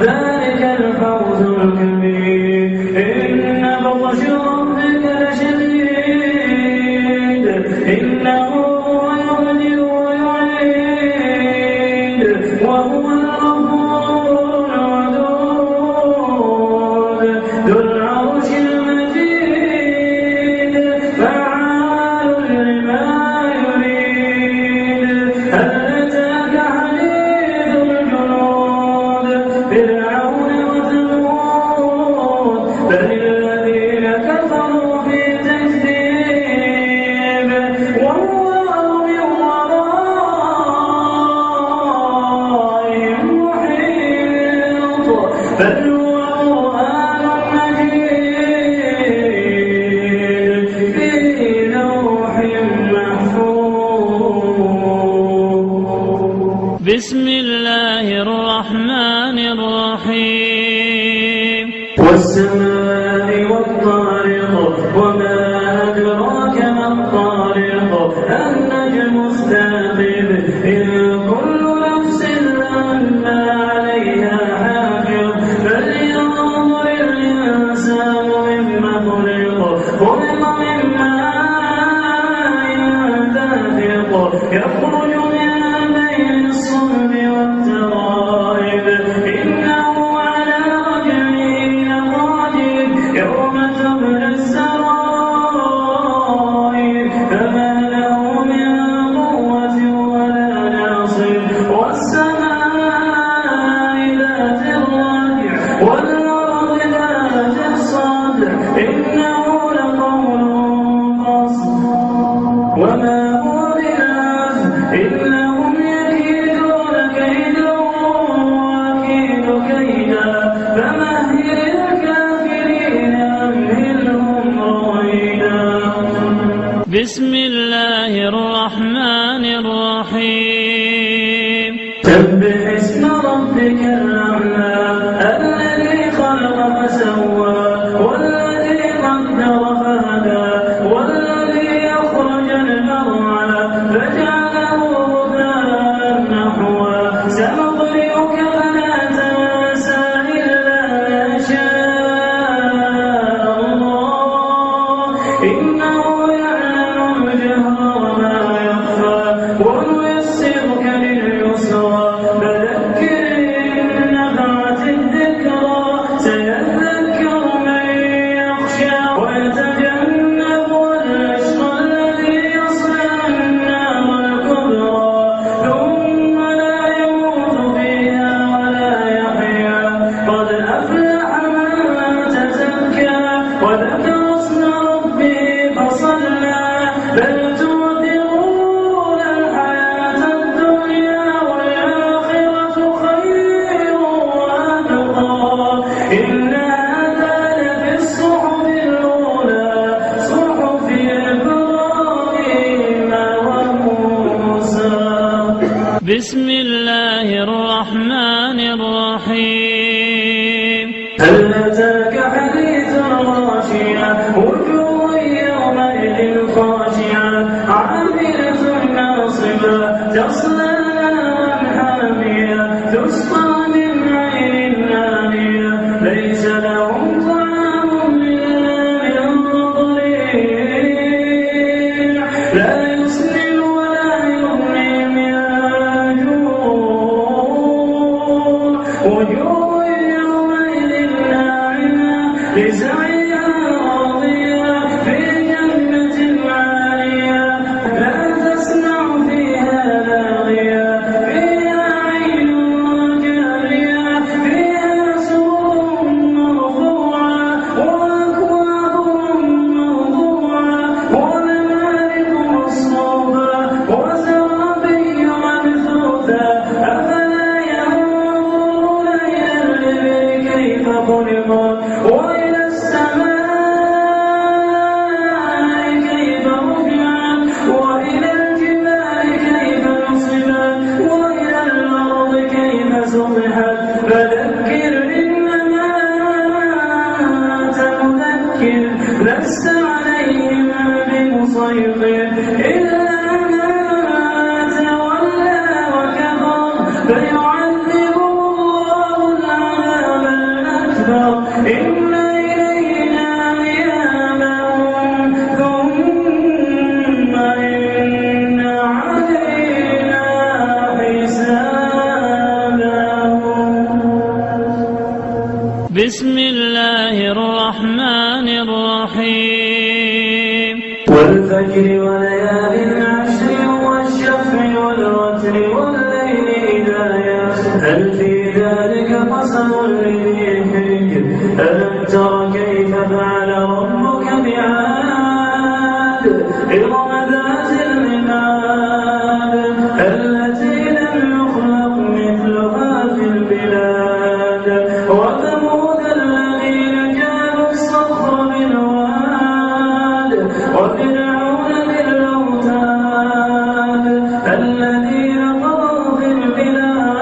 ذلك الفوز الكبير. إن بطش ربك لشديد إنه هو يبدئ ويعيد وهو الغفور الودود ذو العرش المجيد فعال لما يريد. هل أتاك حديث الجنود فرعون وثمود بل الذين كفروا في تكذيب والله من ورائهم محيط بل هو قرآن مجيد في لوح محفوظ. بسم الله الرحمن الرحيم. والسماء والطارق وما أدراك ما الطارق النجم الثاقب إن كل نفس لما عليها حافظ فلينظر الإنسان مما خلق من ماء دافق يخرج من بين الصلب والترائب إنه على رجعه لقادر يوم تبلى السرائر فما له من قوة ولا ناصر. والسماء ذات الرجع والأرض ذات الصدع إنه لقول فصل وما هو بهزل إنهم يكيدون كيدا وأكيد كيدا فمهل الكافرين أمهلهم رويدا. بسم الله الرحمن الرحيم. سبح اسم ربك الأعلى الذي خلق فسوى والذي قدر فهدى والذي أخرج المرعى فجعله غثاء نحوا سنقرئك فلا تنسى إلا ما شاء الله إنه يعلم الجهر وما يخفى ونيسرك لليسرى فذكر إن نفعت بسم الله الرحمن الرحيم هل أتاك حديث الغاشية وجوه يومئذ خاشعة عاملة ناصبة تصلى نارا حامية تسقى من عين آنية ليس لهم طعام إلا من ضريع لا يسمن ولا يغني من جوع وجوه يومئذ ناعمة لسعيها راضية في جنة عالية لا تسمع فيها لاغية فيها عين جارية فيها سرر مرفوعة وأكواب موضوعة ونمارق مصفوفة وزرابي مبثوثة أفلا ينظرون إلى الإبل كيف خلقت وإلى السماء كيف رفعت وإلى الجبال كيف نصبت وإلى الأرض كيف سطحت فذكر إنما أنت مذكر لست عليهم بمسيطر إلا من تولى وكفر فيعذبه الله العذاب الأكبر إن إلينا إيابهم ثم إن علينا حسابهم. بسم الله الرحمن الرحيم والفجر وليال عشر والشفع والوتر والليل إذا يسر هل في ذلك قسم لذي حجر ألم تر كيف فعل ربك بعاد إرم ذات العماد التي لم يخلق مثلها في البلاد وثمود الذين جابوا الصخر بالواد وفرعون بالأوتاد الذين طغوا في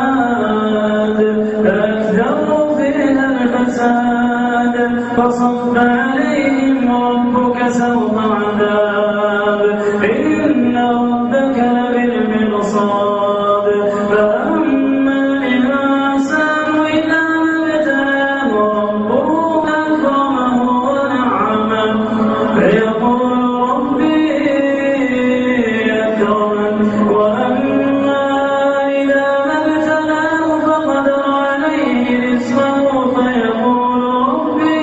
البلاد فأكثروا فيها الفساد فصب عليهم ربك سوط عذاب إن ربك لبالمرصاد فأما الإنسان إذا ما ابتلاه ربه فأكرمه ونعمه فيقول ربي أكرمن وأما إذا ما ابتلاه فقدر عليه رزقه فيقول ربي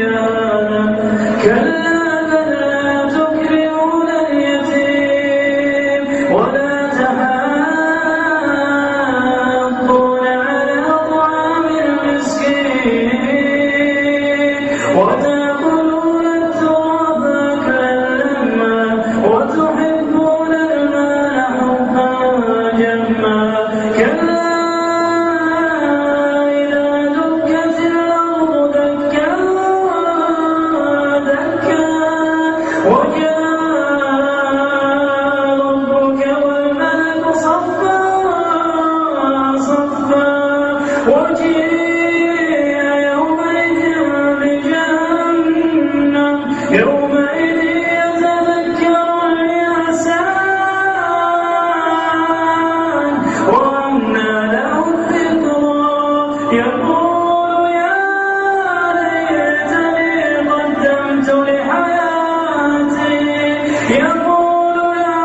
أهانن كلا بل لا تكرمون اليتيم ولا تحاضون على طعام المسكين وتأكلون التراث أكلا لما وتحبون المال حبا جما كلا إذا دكت الأرض دكا دكا وجاء ربك والملك صفا صفا وجيء يومئذ بجهنم يومئذ يتذكر الإنسان وأنى له الذكرى يقول يا ليتني قدمت لحياتي يقول يا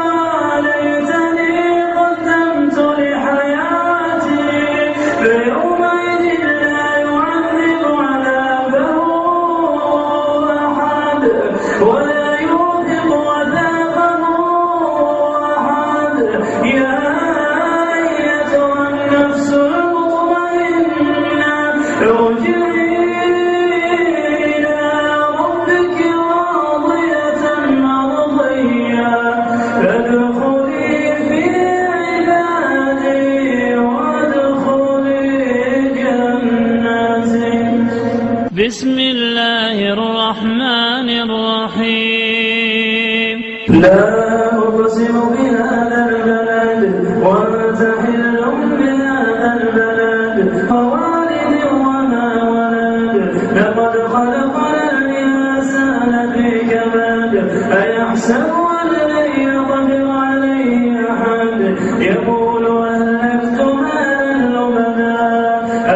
ليتني قدمت لحياتي فيومئذ لا يعذب عذابه أحد ولا يوثق وثاقه أحد يا أيتها النفس المطمئنة ارجعي إلى ربك راضية مرضية فادخلي في عبادي وادخلي جنتي. بسم الله الرحمن الرحيم لا أقسم بهذا البلد حل بهذا البلد ووالد وما ولد لقد خلقنا الإنسان في كبد أيحسب أن لن يقدر عليه أحد يقول أهلكت مالا لبدا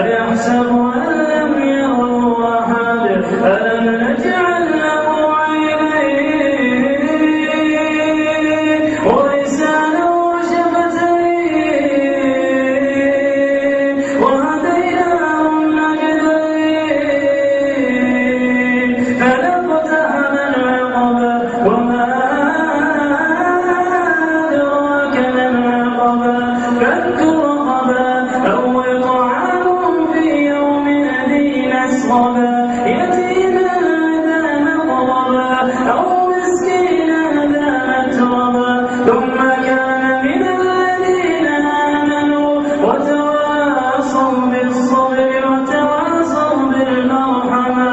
أيحسب أن لم يره أحد ألم نجعل له عينين ولسانا وشفتين وهديناه النجدين فلاقتحم العقبة وما أدراك ما العقبة فك رقبة أو إطعام في يوم ذي مسغبة يتيما ذا مقربة أو مسكينا ذا متربة ثم كان من الذين آمنوا وتواصوا بالصبر وتواصوا بالمرحمة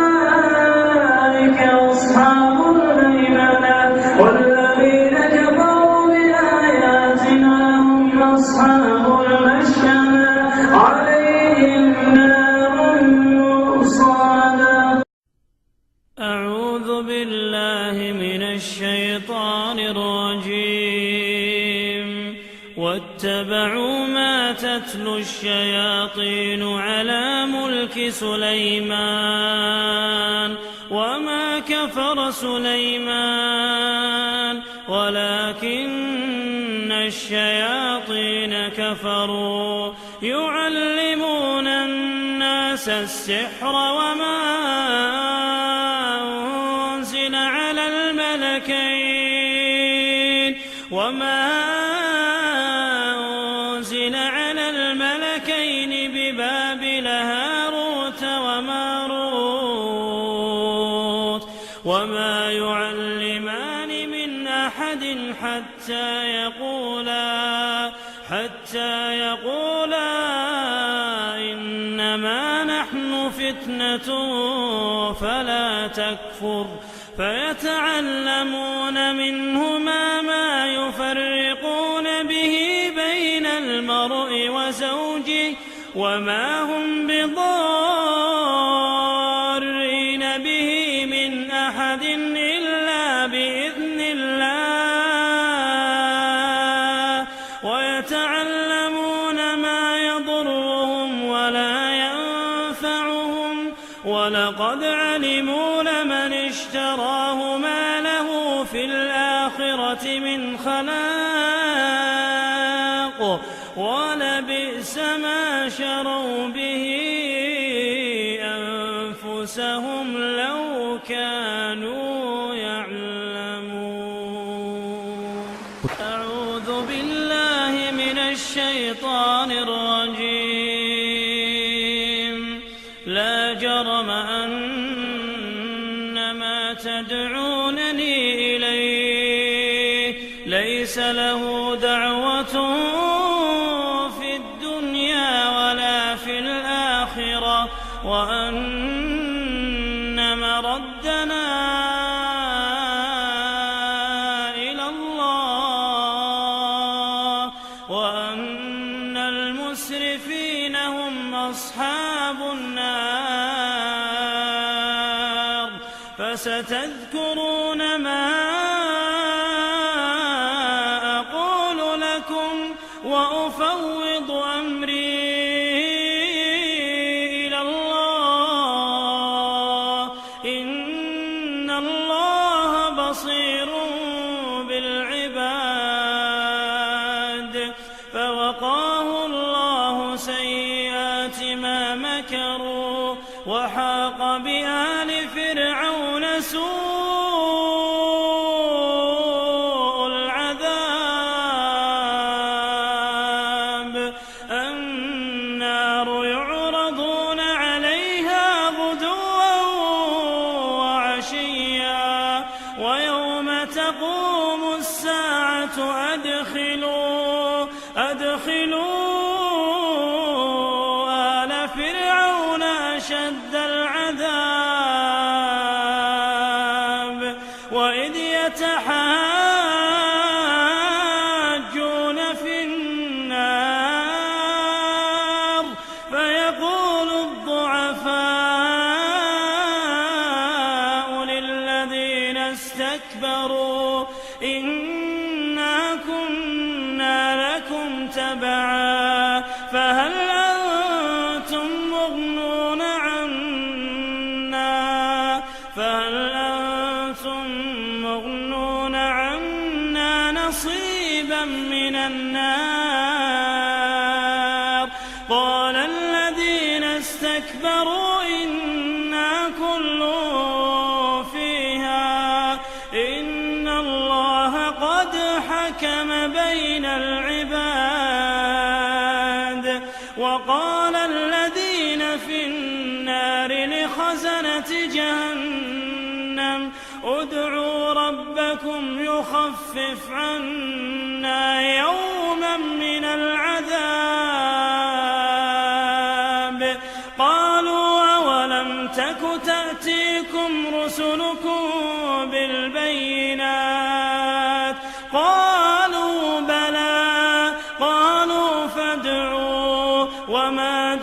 أولئك أصحاب الميمنة والذين كفروا بآياتنا هم أصحاب المشأمة عليهم نار مؤصدة. أعوذ بالله من الشيطان الرجيم. واتبعوا ما تتلو الشياطين على ملك سليمان وما كفر سليمان ولكن الشياطين كفروا يعلمون الناس السحر وما أنزل على الملكين ببابل هاروت وماروت وما يعلمان من أحد حتى يقولا إنما نحن فتنة فلا تكفر فيتعلمون منهما ما يفرقون به بين المرء وزوجه وما هم بضارين به من أحد إلا بإذن الله ويتعلمون ما يضرهم ولا ينفعهم ولقد علموا لمن اشتراه ما له في الآخرة من خلاق ولبئس ما شروا به أنفسهم لو كانوا يعلمون. أعوذ بالله من الشيطان الرجيم. لا جرم أن ما تدعونني إليه ليس له دعوة في الدنيا ولا في الآخرة وأن مردنا إلى الله وأن المسرفين هم أصحاب النار. فستذكرون ما أقول لكم وأفوض أمري إلى الله إن الله بصير بالعباد. فوقاه الله سيئات ما مكروا وحاق بآل فرعون سوء العذاب. النار يعرضون عليها غدوا وعشيا ويوم تقوم الساعة أدخلوا آل فرعون أشد العذاب. وإذ يتحاجون في تبعا فهل أنتم مغنون عنا نصيبا من النار قال الذين استكبروا إنا كل فيها إن الله قد حكم بين العباد وقال الذين في النار لخزنة جهنم ادعوا ربكم يخفف عنا يوما من العذاب قالوا أولم تك تأتيكم رسلكم بالبينات قالوا بلى قالوا فادعوا وما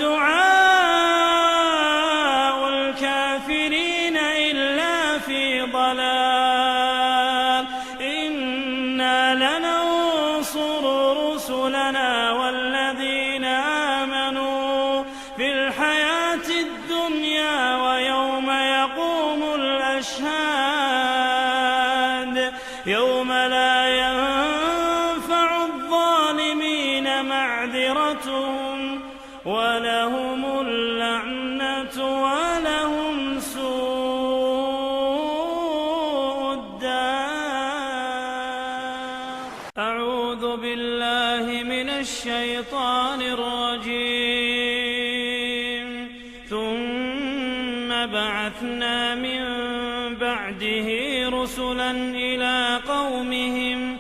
دعاء الكافرين إلا في ضلال إنا لننصر رسلنا والذين آمنوا في الحياة الدنيا ويوم يقوم الأشهاد يوم لا ينفع الظالمين معذرتهم ولهم اللعنة ولهم سوء الدار أعوذ بالله من الشيطان الرجيم ثم بعثنا من بعده رسلا إلى قومهم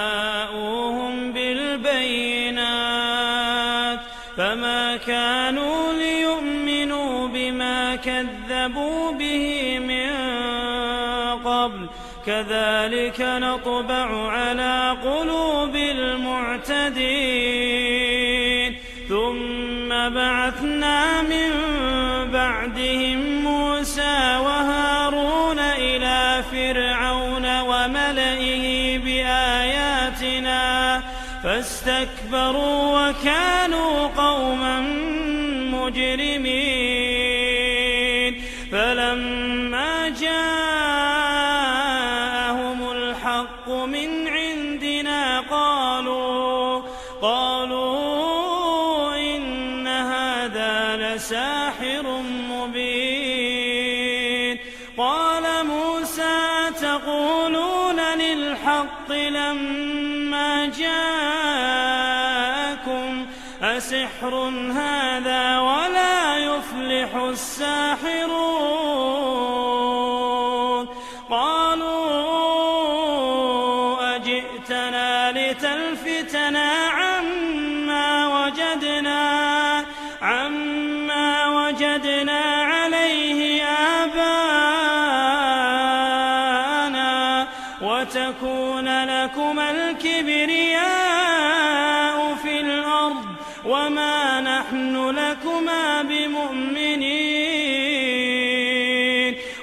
فجاءوهم بالبينات فما كانوا ليؤمنوا بما كذبوا به من قبل كذلك نطبع على قلوب المعتدين ثم بعثنا من بعدهم موسى وهارون إلى فرعون وملئه بآياتنا فاستكبروا وكانوا قوما مجرمين فلما جاءهم الحق من عندنا قالوا إن هذا لساحر مبين قال موسى تقولون للحق لما جاءكم أسحر هذا ولا يفلح الساحرون قالوا أجئتنا لتلفتنا عما وجدنا عليه آباءنا وتكون لكما الكبرياء في الأرض وما نحن لكما بمؤمنين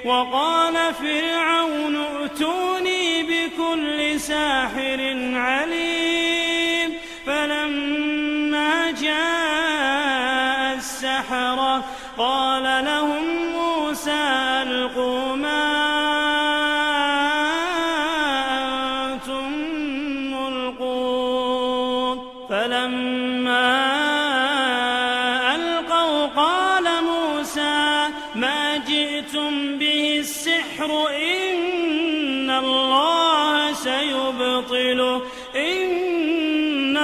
وقال فرعون ائتوني بكل ساحر عليم فلما جاء السحرة قال لهم موسى ألقوا ما أنتم ملقون فلما ألقوا قال موسى ما جئتم به السحر إن الله سيبطله إن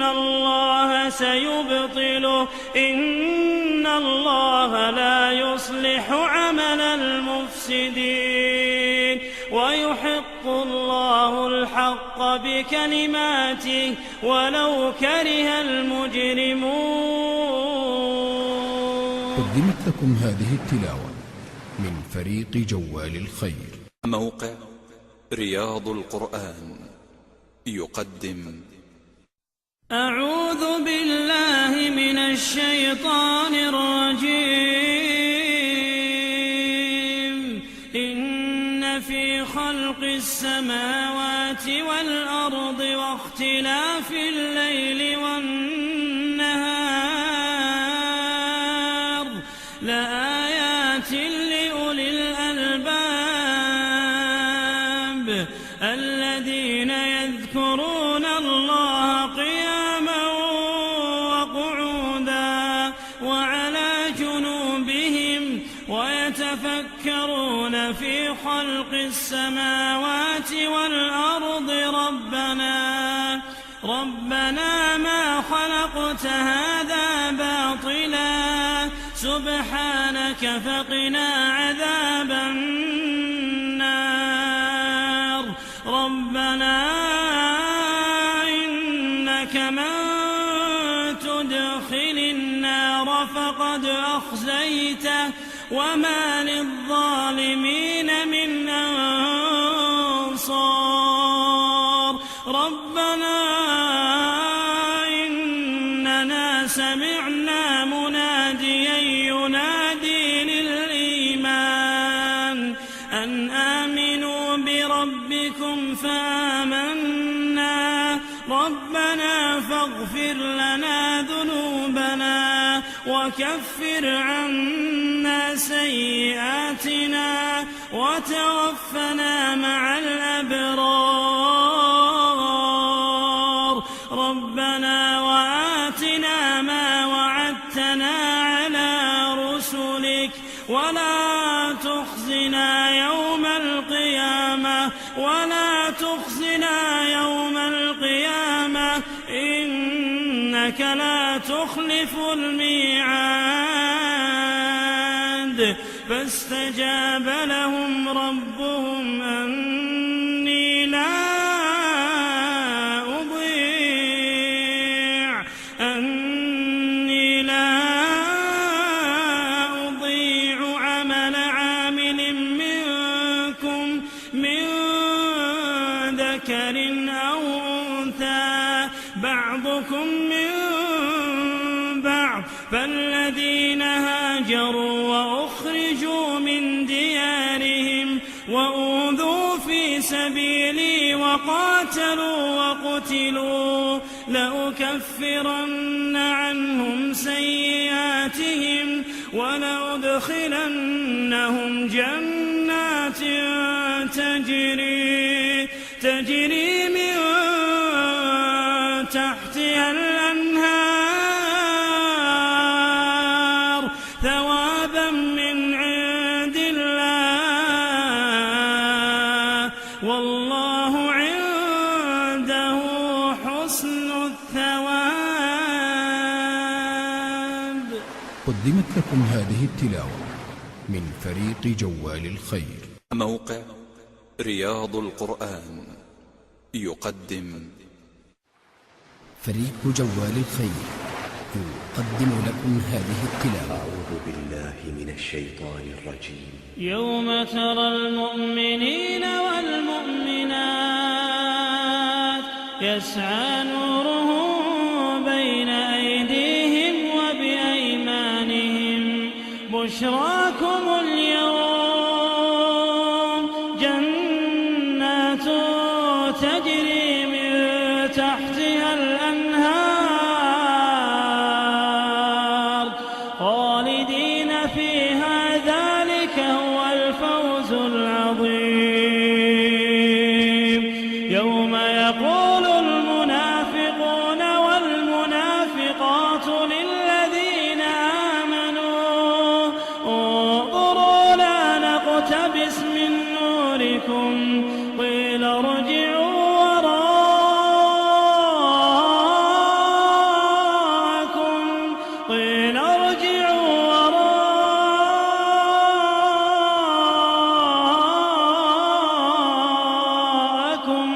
الله سيبطله إن الله لا يصلح عمل المفسدين ويحق الله الحق بكلماته ولو كره المجرمون. قدمت لكم هذه التلاوة من فريق جوال الخير. موقع رياض القرآن يقدم أعوذ بالله من الشيطان الرجيم إن إن في خلق السماوات والأرض واختلاف الليل والنهار لآيات لأولي الألباب الذين يذكرون الله قياما وقعودا وعلى جنوبهم ويتفكرون في خلق السماوات والأرض ربنا ما خلقت هذا باطلا سبحانك فقنا عذاب النار ربنا إنك من تدخل النار فقد أخزيته وما للظالمين من أنصار ربنا إننا سمعنا مناديا ينادي للإيمان أن آمنوا بربكم فآمنا ربنا فاغفر لنا ذنوبنا وكفر عنا سيئاتنا وتوفنا مع الأبرار ربنا وآتنا ما وعدتنا على رسلك ولا تخزنا يوم القيامة إنك لا تخلف الميعاد فاستجاب لهم ربهم أني لا أضيع عمل عامل منكم من ذكر أو أنثى بعضكم من بعض فالذين هاجروا وأخرجوا من ديارهم وأوذوا في سبيلي وقاتلوا وقتلوا لأكفرن عنهم سيئاتهم ولأدخلنهم جنات تجري من تحتها الأنهار ثوابا من عند الله والله عنده حسن الثواب. قدمت لكم هذه التلاوة من فريق جوال الخير. موقع رياض القرآن يقدم فريق جوال الخير يقدم لكم هذه التلاوة. أعوذ بالله من الشيطان الرجيم. يوم ترى المؤمنين والمؤمنات يسعى نورهم بين أيديهم وبأيمانهم بشراكم اليوم جنات تجري من تحتها الأنهار خالدين فيها ذلك هو الفوز العظيم. يوم يقول المنافقون والمنافقات للذين آمنوا انظروا لا نقتبس من نوركم قيل ارجعوا وراءكم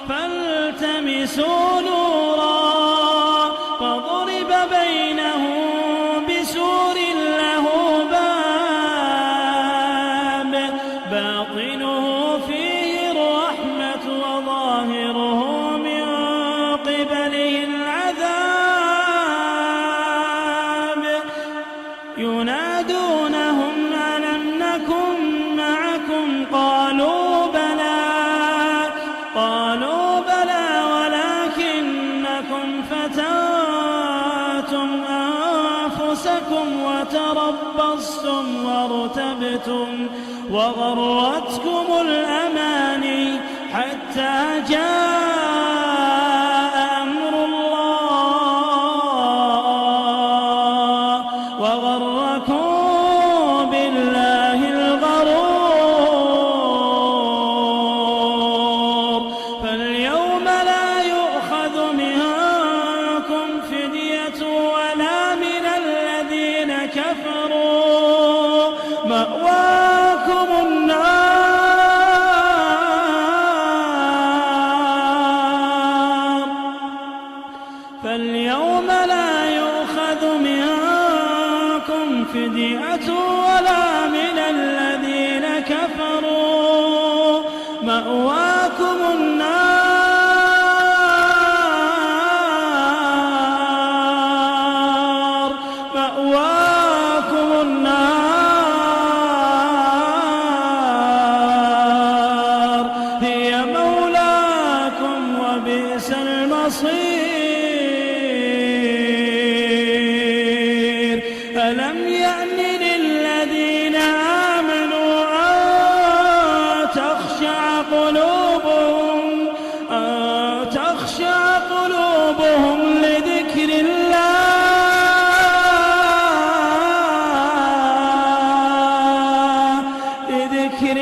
فالتمسوا نورا فضرب بينهم بسور له باب باطنه فيه الرحمة وظاهره من قبله العذاب ينادونهم ألم نكن معكم قالوا وغرتكم الأماني حتى جاء أمر الله وغركم بالله الغرور. فاليوم لا يؤخذ منكم فدية ولا من الذين كفروا مأواكم النار. فاليوم لا يؤخذ منكم فدية ولا من الذين كفروا مأواكم النار. مأواكم النار هي مولاكم وبئس المصير. ألم يأن للذين آمنوا أن تخشع قلوبهم لذكر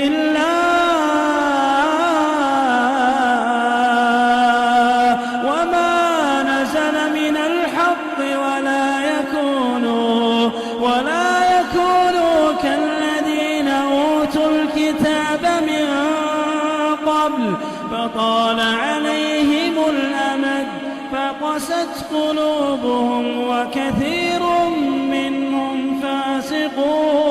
الله وما نزل من الحق ولا يكونوا كالذين أوتوا الكتاب من قبل فطال عليهم الأمد فقست قلوبهم وكثير منهم فاسقون.